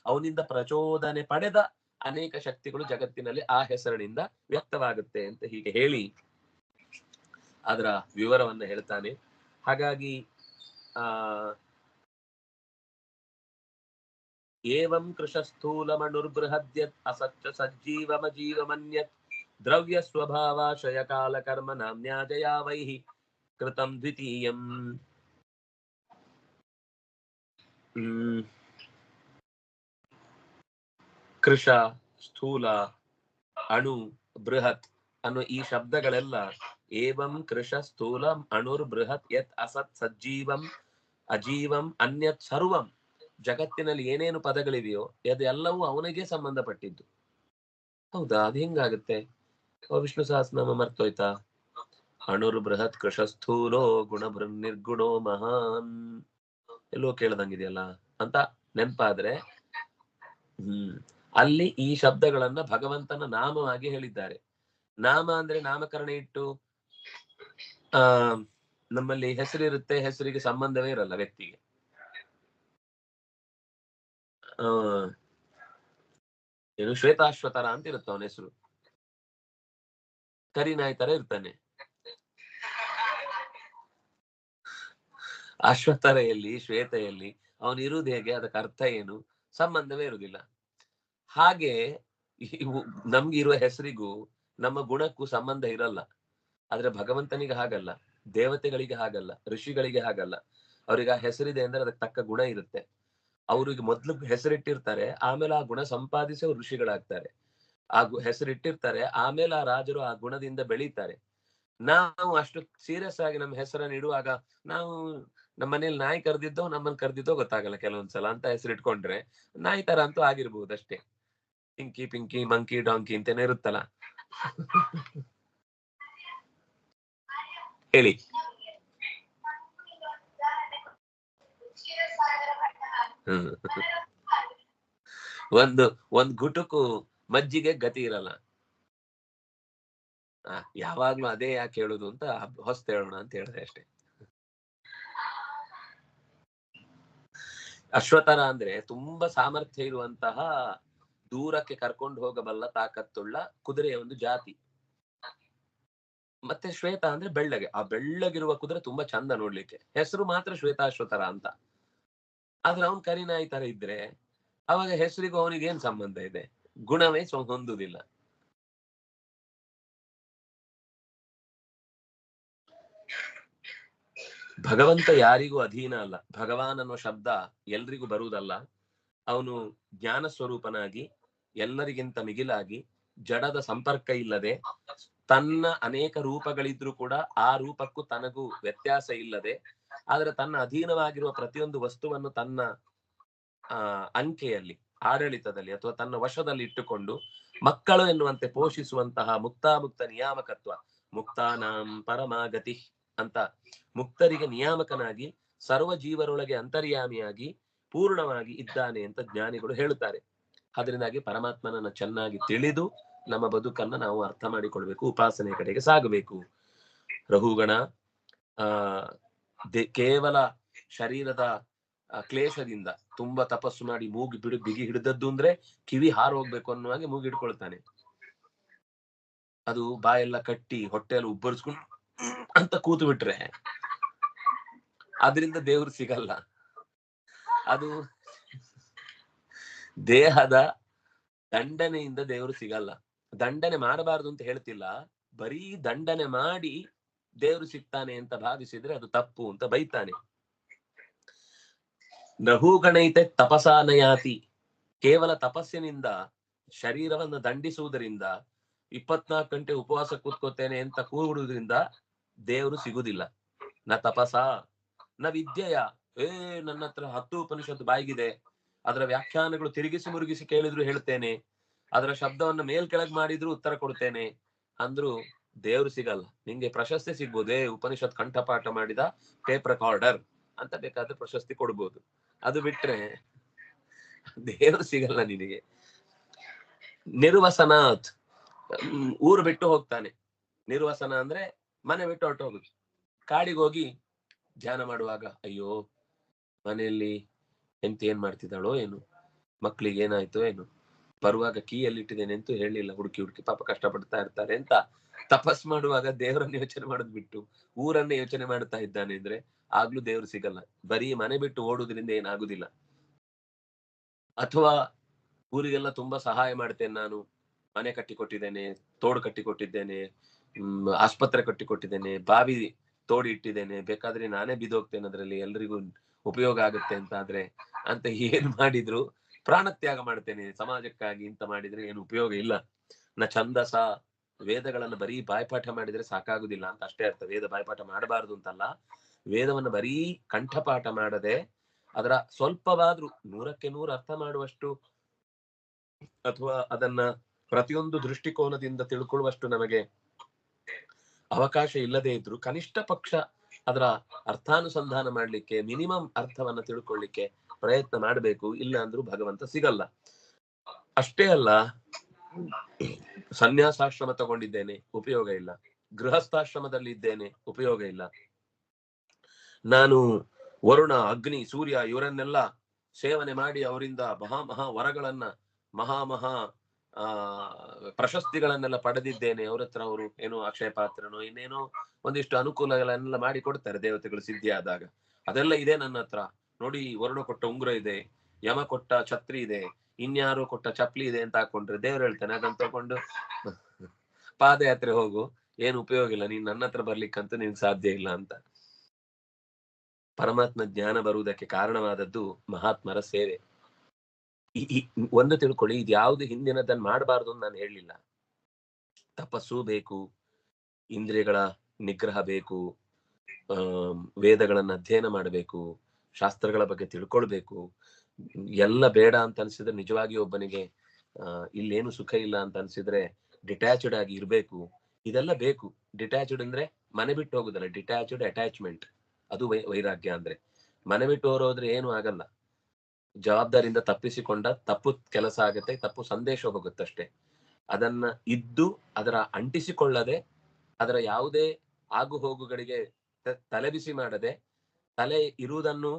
ಅವನಿಂದ ಪ್ರಚೋದನೆ ಪಡೆದ ಅನೇಕ ಶಕ್ತಿಗಳು ಜಗತ್ತಿನಲ್ಲಿ ಆ ಹೆಸರಿನಿಂದ ವ್ಯಕ್ತವಾಗುತ್ತೆ ಅಂತ ಹೀಗೆ ಹೇಳಿ ಅದರ ವಿವರವನ್ನ ಹೇಳ್ತಾನೆ. ಹಾಗಾಗಿ ಏವಂ ಕೃಶಸ್ಥೂಲಮಣುರ್ಬೃಹದ್ಯತ್ ಅಸಚ್ಚ ಸಜ್ಜೀವಮಜೀವಮನ್ಯತ್ ದ್ರವ್ಯ ಸ್ವಭಾವಾಶಯ ಕಾಲ ಕರ್ಮ ನಾಮ್ಯಾಜಯಾ ವೈಹಿ ಕೃತಂ ದ್ವಿತೀಯಂ. ಕೃಶ, ಸ್ಥೂಲ, ಅಣು, ಬೃಹತ್ ಅನ್ನೋ ಈ ಶಬ್ದಗಳೆಲ್ಲ ಏವಂ ಕೃಶ ಸ್ಥೂಲಂ ಅಣುರ್ ಬೃಹತ್ ಯತ್ ಅಸತ್ ಸಜ್ಜೀವಂ ಅಜೀವಂ ಅನ್ಯತ್ ಸರ್ವಂ, ಜಗತ್ತಿನಲ್ಲಿ ಏನೇನು ಪದಗಳಿವೆಯೋ ಅದೆಲ್ಲವೂ ಅವನಿಗೆ ಸಂಬಂಧಪಟ್ಟಿದ್ದು. ಹೌದಾ? ಅದು ಹೆಂಗಾಗುತ್ತೆ? ವಿಷ್ಣು ಸಹಸ್ರನಾಮ ಮರ್ತೋಯ್ತಾ? ಅಣುರ್ ಬೃಹತ್ ಕೃಶ ಸ್ಥೂಲೋ ಗುಣ ನಿರ್ಗುಣೋ ಮಹಾನ್ ಎಲ್ಲೋ ಕೇಳ್ದಂಗಿದೆಯಲ್ಲ ಅಂತ ನೆನಪಾದ್ರೆ, ಅಲ್ಲಿ ಈ ಶಬ್ದಗಳನ್ನ ಭಗವಂತನ ನಾಮವಾಗಿ ಹೇಳಿದ್ದಾರೆ. ನಾಮ ಅಂದ್ರೆ ನಾಮಕರಣ ಇಟ್ಟು ನಮ್ಮಲ್ಲಿ ಹೆಸರಿರುತ್ತೆ, ಹೆಸರಿಗೆ ಸಂಬಂಧವೇ ಇರಲ್ಲ ವ್ಯಕ್ತಿಗೆ. ಏನು ಶ್ವೇತಾಶ್ವತರ ಅಂತ ಇರುತ್ತೆ ಅವನ ಹೆಸರು, ಕರಿನಾಯಿ ತರ ಇರ್ತಾನೆ. ಅಶ್ವತರೆಯಲ್ಲಿ ಶ್ವೇತೆಯಲ್ಲಿ ಅವನು ಇರುವುದು ಹೇಗೆ, ಅದಕ್ಕೆ ಅರ್ಥ ಏನು, ಸಂಬಂಧವೇ ಇರುವುದಿಲ್ಲ. ಹಾಗೆ ನಮ್ಗೆ ಇರುವ ಹೆಸರಿಗೂ ನಮ್ಮ ಗುಣಕ್ಕೂ ಸಂಬಂಧ ಇರಲ್ಲ. ಆದ್ರೆ ಭಗವಂತನಿಗೆ ಹಾಗಲ್ಲ, ದೇವತೆಗಳಿಗೆ ಹಾಗಲ್ಲ, ಋಷಿಗಳಿಗೆ ಹಾಗಲ್ಲ. ಅವ್ರಿಗೆ ಆ ಹೆಸರಿದೆ ಅಂದ್ರೆ ಅದಕ್ಕೆ ತಕ್ಕ ಗುಣ ಇರುತ್ತೆ. ಅವ್ರಿಗೆ ಮೊದ್ಲು ಹೆಸರಿಟ್ಟಿರ್ತಾರೆ, ಆಮೇಲೆ ಆ ಗುಣ ಸಂಪಾದಿಸಿ ಅವ್ರು ಋಷಿಗಳಾಗ್ತಾರೆ. ಆ ಹೆಸರಿಟ್ಟಿರ್ತಾರೆ, ಆಮೇಲೆ ಆ ರಾಜರು ಆ ಗುಣದಿಂದ ಬೆಳೀತಾರೆ. ನಾವು ಅಷ್ಟು ಸೀರಿಯಸ್ ಆಗಿ ನಮ್ಮ ಹೆಸರನ್ನು ಇಡುವಾಗ ನಾವು ನಮ್ಮ ಮನೇಲಿ ನಾಯಿ ಕರೆದಿದ್ದೋ ನಮ್ಮನ್ನ ಕರೆದಿದ್ದೋ ಗೊತ್ತಾಗಲ್ಲ ಕೆಲವೊಂದ್ಸಲ ಅಂತ ಹೆಸರಿಟ್ಕೊಂಡ್ರೆ ನಾಯಿ ತರ ಅಂತೂ ಆಗಿರ್ಬಹುದು ಅಷ್ಟೇ. ಪಿಂಕಿ ಪಿಂಕಿ ಮಂಕಿ ಡಾಂಕಿ ಅಂತೇನೆ ಇರುತ್ತಲ್ಲ. ಹೇಳಿ. ಒಂದ್ ಗುಟುಕು ಮಜ್ಜಿಗೆ ಗತಿ ಇರಲ್ಲ. ಯಾವಾಗ್ಲೂ ಅದೇ ಯಾಕೆ ಹೇಳುದು ಅಂತ ಹೊಸ್ತ ಹೇಳೋಣ ಅಂತ ಹೇಳಿದೆ ಅಷ್ಟೇ. ಅಶ್ವತರ ಅಂದ್ರೆ ತುಂಬಾ ಸಾಮರ್ಥ್ಯ ಇರುವಂತಹ, ದೂರಕ್ಕೆ ಕರ್ಕೊಂಡು ಹೋಗಬಲ್ಲ ತಾಕತ್ತುಳ್ಳ ಕುದುರೆಯ ಒಂದು ಜಾತಿ. ಮತ್ತೆ ಶ್ವೇತ ಅಂದ್ರೆ ಬೆಳ್ಳಗೆ, ಆ ಬೆಳ್ಳಗಿರುವ ಕುದುರೆ ತುಂಬಾ ಚಂದ ನೋಡ್ಲಿಕ್ಕೆ, ಹೆಸರು ಮಾತ್ರ ಶ್ವೇತಾಶ್ವತರ ಅಂತ. ಆದ್ರೆ ಅವನ್ ಕರಿನಾಯಿ ತರ ಇದ್ರೆ ಅವಾಗ ಹೆಸರಿಗೂ ಅವನಿಗೆ ಏನ್ ಸಂಬಂಧ ಇದೆ? ಗುಣವೇ ಹೊಂದುದಿಲ್ಲ. ಭಗವಂತ ಯಾರಿಗೂ ಅಧೀನ ಅಲ್ಲ. ಭಗವಾನ್ ಅನ್ನೋ ಶಬ್ದ ಎಲ್ರಿಗೂ ಬರುವುದಲ್ಲ. ಅವನು ಜ್ಞಾನ ಸ್ವರೂಪನಾಗಿ ಎಲ್ಲರಿಗಿಂತ ಮಿಗಿಲಾಗಿ ಜಡದ ಸಂಪರ್ಕ ಇಲ್ಲದೆ, ತನ್ನ ಅನೇಕ ರೂಪಗಳಿದ್ರೂ ಕೂಡ ಆ ರೂಪಕ್ಕೂ ತನಗೂ ವ್ಯತ್ಯಾಸ ಇಲ್ಲದೆ, ಆದ್ರೆ ತನ್ನ ಅಧೀನವಾಗಿರುವ ಪ್ರತಿಯೊಂದು ವಸ್ತುವನ್ನು ತನ್ನ ಅಂಕೆಯಲ್ಲಿ, ಆಡಳಿತದಲ್ಲಿ ಅಥವಾ ತನ್ನ ವಶದಲ್ಲಿ ಇಟ್ಟುಕೊಂಡು ಮಕ್ಕಳು ಎನ್ನುವಂತೆ ಪೋಷಿಸುವಂತಹ ಮುಕ್ತಾಮುಕ್ತ ನಿಯಾಮಕತ್ವ, ಮುಕ್ತಾನಾಂ ಪರಮಾಗತಿ ಅಂತ ಮುಕ್ತರಿಗೆ ನಿಯಾಮಕನಾಗಿ ಸರ್ವ ಜೀವರೊಳಗೆ ಅಂತರ್ಯಾಮಿಯಾಗಿ ಪೂರ್ಣವಾಗಿ ಇದ್ದಾನೆ ಅಂತ ಜ್ಞಾನಿಗಳು ಹೇಳುತ್ತಾರೆ. ಅದರಿಂದಾಗಿ ಪರಮಾತ್ಮನನ್ನ ಚೆನ್ನಾಗಿ ತಿಳಿದು ನಮ್ಮ ಬದುಕನ್ನ ನಾವು ಅರ್ಥ ಮಾಡಿಕೊಳ್ಬೇಕು, ಉಪಾಸನೆ ಕಡೆಗೆ ಸಾಗಬೇಕು. ರಹುಗಣ ಕೇವಲ ಶರೀರದ ಕ್ಲೇಶದಿಂದ ತುಂಬಾ ತಪಸ್ಸು ಮಾಡಿ ಮೂಗಿ ಬಿಗಿ ಹಿಡಿದದ್ದು ಅಂದ್ರೆ ಕಿವಿ ಹಾರೋಗ್ಬೇಕು ಅನ್ನೋ ಹಾಗೆ ಮೂಗಿ ಹಿಡ್ಕೊಳ್ತಾನೆ. ಅದು ಬಾಯೆಲ್ಲ ಕಟ್ಟಿ ಹೊಟ್ಟೆಲ್ಲ ಉಬ್ಬರಿಸ್ಕೊಂಡು ಅಂತ ಕೂತು ಬಿಟ್ರೆ ಅದರಿಂದ ದೇವ್ರು ಸಿಗಲ್ಲ. ಅದು ದೇಹದ ದಂಡನೆಯಿಂದ ದೇವರು ಸಿಗಲ್ಲ. ದಂಡನೆ ಮಾಡಬಾರದು ಅಂತ ಹೇಳ್ತಿಲ್ಲ, ಬರೀ ದಂಡನೆ ಮಾಡಿ ದೇವರು ಸಿಗ್ತಾನೆ ಅಂತ ಭಾವಿಸಿದ್ರೆ ಅದು ತಪ್ಪು ಅಂತ ಬೈತಾನೆ. ನಹುಗಣೈತೆ ತಪಸಾನಯಾತಿ, ಕೇವಲ ತಪಸ್ಸಿನಿಂದ ಶರೀರವನ್ನು ದಂಡಿಸುವುದರಿಂದ 24 ಗಂಟೆ ಉಪವಾಸ ಕೂತ್ಕೋತೇನೆ ಅಂತ ಕೂಡುವುದರಿಂದ ದೇವರು ಸಿಗುವುದಿಲ್ಲ. ನ ತಪಸ ನ ವಿದ್ಯೆಯ, ನನ್ನ ಹತ್ರ 10 ಉಪನಿಷತ್ತು ಬಾಯಿಗಿದೆ, ಅದರ ವ್ಯಾಖ್ಯಾನಗಳು ತಿರುಗಿಸಿ ಮುರುಗಿಸಿ ಕೇಳಿದ್ರು ಹೇಳ್ತೇನೆ, ಅದರ ಶಬ್ದವನ್ನು ಮೇಲ್ ಕೆಳಗ್ ಮಾಡಿದ್ರು ಉತ್ತರ ಕೊಡ್ತೇನೆ ಅಂದ್ರು ದೇವ್ರು ಸಿಗಲ್ಲ. ನಿಂಗೆ ಪ್ರಶಸ್ತಿ ಸಿಗ್ಬೋದೇ, ಉಪನಿಷತ್ ಕಂಠಪಾಠ ಮಾಡಿದ ಟೇಪ್ ರೆಕಾರ್ಡರ್ ಅಂತ ಬೇಕಾದ್ರೆ ಪ್ರಶಸ್ತಿ ಕೊಡ್ಬೋದು. ಅದು ಬಿಟ್ರೆ ದೇವ್ರು ಸಿಗಲ್ಲ ನಿನಗೆ. ನಿರ್ವಸನಾಥ್, ಊರು ಬಿಟ್ಟು ಹೋಗ್ತಾನೆ. ನಿರ್ವಸನ ಅಂದ್ರೆ ಮನೆ ಬಿಟ್ಟು ಹೊರಟು ಹೋಗುದು. ಕಾಡಿಗೆ ಹೋಗಿ ಧ್ಯಾನ ಮಾಡುವಾಗ ಅಯ್ಯೋ ಮನೆಯಲ್ಲಿ ಎಂತ ಏನ್ ಮಾಡ್ತಿದ್ದಾಳೋ ಏನು, ಮಕ್ಳಿಗೆ ಏನಾಯ್ತೋ ಏನು, ಬರುವಾಗ ಕೀಯಲ್ಲಿ ಇಟ್ಟಿದ್ದೇನೆ ಅಂತೂ ಹೇಳಿಲ್ಲ, ಹುಡುಕಿ ಹುಡುಕಿ ಪಾಪ ಕಷ್ಟಪಡ್ತಾ ಇರ್ತಾರೆ ಅಂತ ತಪಸ್ ಮಾಡುವಾಗ ದೇವರನ್ನ ಯೋಚನೆ ಮಾಡೋದು ಬಿಟ್ಟು ಊರನ್ನೇ ಯೋಚನೆ ಮಾಡ್ತಾ ಇದ್ದಾನೆ ಅಂದ್ರೆ ಆಗ್ಲೂ ದೇವ್ರು ಸಿಗಲ್ಲ. ಬರೀ ಮನೆ ಬಿಟ್ಟು ಓಡುವುದರಿಂದ ಏನಾಗುದಿಲ್ಲ. ಅಥವಾ ಊರಿಗೆಲ್ಲ ತುಂಬಾ ಸಹಾಯ ಮಾಡ್ತೇನೆ ನಾನು, ಮನೆ ಕಟ್ಟಿಕೊಟ್ಟಿದ್ದೇನೆ, ತೋಡು ಕಟ್ಟಿಕೊಟ್ಟಿದ್ದೇನೆ, ಆಸ್ಪತ್ರೆ ಕಟ್ಟಿಕೊಟ್ಟಿದ್ದೇನೆ, ಬಾವಿ ತೋಡಿ ಇಟ್ಟಿದ್ದೇನೆ, ಬೇಕಾದ್ರೆ ನಾನೇ ಬಿದ್ದೋಗ್ತೇನೆ ಅದ್ರಲ್ಲಿ, ಎಲ್ರಿಗೂ ಉಪಯೋಗ ಆಗುತ್ತೆ ಅಂತ ಆದ್ರೆ ಅಂತ ಏನ್ ಮಾಡಿದ್ರು ಪ್ರಾಣತ್ಯಾಗ ಮಾಡ್ತೇನೆ ಸಮಾಜಕ್ಕಾಗಿ ಅಂತ ಮಾಡಿದ್ರೆ ಏನು ಉಪಯೋಗ ಇಲ್ಲ. ನ ಛಂದಸ, ವೇದಗಳನ್ನ ಬರೀ ಬಾಯ್ಪಾಠ ಮಾಡಿದ್ರೆ ಸಾಕಾಗುದಿಲ್ಲ ಅಂತ ಅಷ್ಟೇ ಅರ್ಥ. ವೇದ ಬಾಯ್ಪಾಠ ಮಾಡಬಾರದು ಅಂತಲ್ಲ, ವೇದವನ್ನ ಬರೀ ಕಂಠಪಾಠ ಮಾಡದೆ ಅದರ ಸ್ವಲ್ಪವಾದ್ರೂ 100ಕ್ಕೆ 100 ಅರ್ಥ ಮಾಡುವಷ್ಟು ಅಥವಾ ಅದನ್ನ ಪ್ರತಿಯೊಂದು ದೃಷ್ಟಿಕೋನದಿಂದ ತಿಳ್ಕೊಳ್ಳುವಷ್ಟು ನಮಗೆ ಅವಕಾಶ ಇಲ್ಲದೆ ಇದ್ರು ಕನಿಷ್ಠ ಪಕ್ಷ ಅದರ ಅರ್ಥಾನುಸಂಧಾನ ಮಾಡ್ಲಿಕ್ಕೆ, ಮಿನಿಮಮ್ ಅರ್ಥವನ್ನ ತಿಳ್ಕೊಳ್ಳಿಕ್ಕೆ ಪ್ರಯತ್ನ ಮಾಡಬೇಕು. ಇಲ್ಲ ಅಂದ್ರೂ ಭಗವಂತ ಸಿಗಲ್ಲ. ಅಷ್ಟೇ ಅಲ್ಲ, ಸನ್ಯಾಸಾಶ್ರಮ ತಗೊಂಡಿದ್ದೇನೆ ಉಪಯೋಗ ಇಲ್ಲ, ಗೃಹಸ್ಥಾಶ್ರಮದಲ್ಲಿ ಇದ್ದೇನೆ ಉಪಯೋಗ ಇಲ್ಲ, ನಾನು ವರುಣ, ಅಗ್ನಿ, ಸೂರ್ಯ ಇವರನ್ನೆಲ್ಲ ಸೇವನೆ ಮಾಡಿ ಅವರಿಂದ ಮಹಾ ವರಗಳನ್ನ ಮಹಾ ಪ್ರಶಸ್ತಿಗಳನ್ನೆಲ್ಲ ಪಡೆದಿದ್ದೇನೆ, ಅವ್ರ ಹತ್ರ ಅವರು ಏನೋ ಅಕ್ಷಯ ಪಾತ್ರನೋ ಇನ್ನೇನೋ ಒಂದಿಷ್ಟು ಅನುಕೂಲಗಳನ್ನೆಲ್ಲ ಮಾಡಿ ಕೊಡ್ತಾರೆ ದೇವತೆಗಳು ಸಿದ್ಧಿ ಆದಾಗ. ಅದೆಲ್ಲ ಇದೆ ನನ್ನ ಹತ್ರ ನೋಡಿ, ವರುಣ ಕೊಟ್ಟ ಉಂಗುರ ಇದೆ, ಯಮ ಕೊಟ್ಟ ಛತ್ರಿ ಇದೆ, ಇನ್ಯಾರು ಕೊಟ್ಟ ಚಪ್ಲಿ ಇದೆ ಅಂತ ಹಾಕೊಂಡ್ರೆ ದೇವ್ರು ಹೇಳ್ತಾನೆ ಅದನ್ನ ತಗೊಂಡು ಪಾದಯಾತ್ರೆ ಹೋಗು, ಏನು ಉಪಯೋಗ ಇಲ್ಲ, ನೀನ್ ನನ್ನ ಹತ್ರ ಬರ್ಲಿಕ್ಕಂತೂ ನಿನ್ ಸಾಧ್ಯ ಇಲ್ಲ ಅಂತ. ಪರಮಾತ್ಮ ಜ್ಞಾನ ಬರುವುದಕ್ಕೆ ಕಾರಣವಾದದ್ದು ಮಹಾತ್ಮರ ಸೇವೆ. ಒಂದು ತಿಳ್ಕೊಳ್ಳಿ, ಇದು ಯಾವ್ದು ಹಿಂದಿನದನ್ನ ಮಾಡಬಾರ್ದು ಅಂತ ನಾನು ಹೇಳಲಿಲ್ಲ. ತಪಸ್ಸು ಬೇಕು, ಇಂದ್ರಿಯಗಳ ನಿಗ್ರಹ ಬೇಕು, ವೇದಗಳನ್ನ ಅಧ್ಯಯನ ಮಾಡಬೇಕು, ಶಾಸ್ತ್ರಗಳ ಬಗ್ಗೆ ತಿಳ್ಕೊಳ್ಬೇಕು, ಎಲ್ಲ ಬೇಡ ಅಂತ ಅನ್ಸಿದ್ರೆ ನಿಜವಾಗಿ ಒಬ್ಬನಿಗೆ ಇಲ್ಲೇನು ಸುಖ ಇಲ್ಲ ಅಂತ ಅನ್ಸಿದ್ರೆ ಡಿಟ್ಯಾಚ್ಡ್ ಆಗಿ ಇರ್ಬೇಕು, ಇದೆಲ್ಲ ಬೇಕು. ಡಿಟ್ಯಾಚ್ಡ್ ಅಂದ್ರೆ ಮನೆ ಬಿಟ್ಟು ಹೋಗುದಲ್ಲ, ಡಿಟ್ಯಾಚ್ಡ್ ಅಟ್ಯಾಚ್ಮೆಂಟ್, ಅದು ವೈರಾಗ್ಯ ಅಂದ್ರೆ. ಮನೆ ಬಿಟ್ಟು ಹೋದ್ರೆ ಏನು ಆಗಲ್ಲ, ಜವಾಬ್ದಾರಿಯಿಂದ ತಪ್ಪಿಸಿಕೊಂಡ ತಪ್ಪು ಕೆಲಸ ಆಗತ್ತೆ, ತಪ್ಪು ಸಂದೇಶ ಹೋಗುತ್ತಷ್ಟೇ. ಅದನ್ನ ಇದ್ದು ಅದರ ಅಂಟಿಸಿಕೊಳ್ಳದೆ, ಅದರ ಯಾವುದೇ ಆಗು ಹೋಗುಗಳಿಗೆ ತಲೆಬಿಸಿ ಮಾಡದೆ, ತಲೆ ಇರುವುದನ್ನು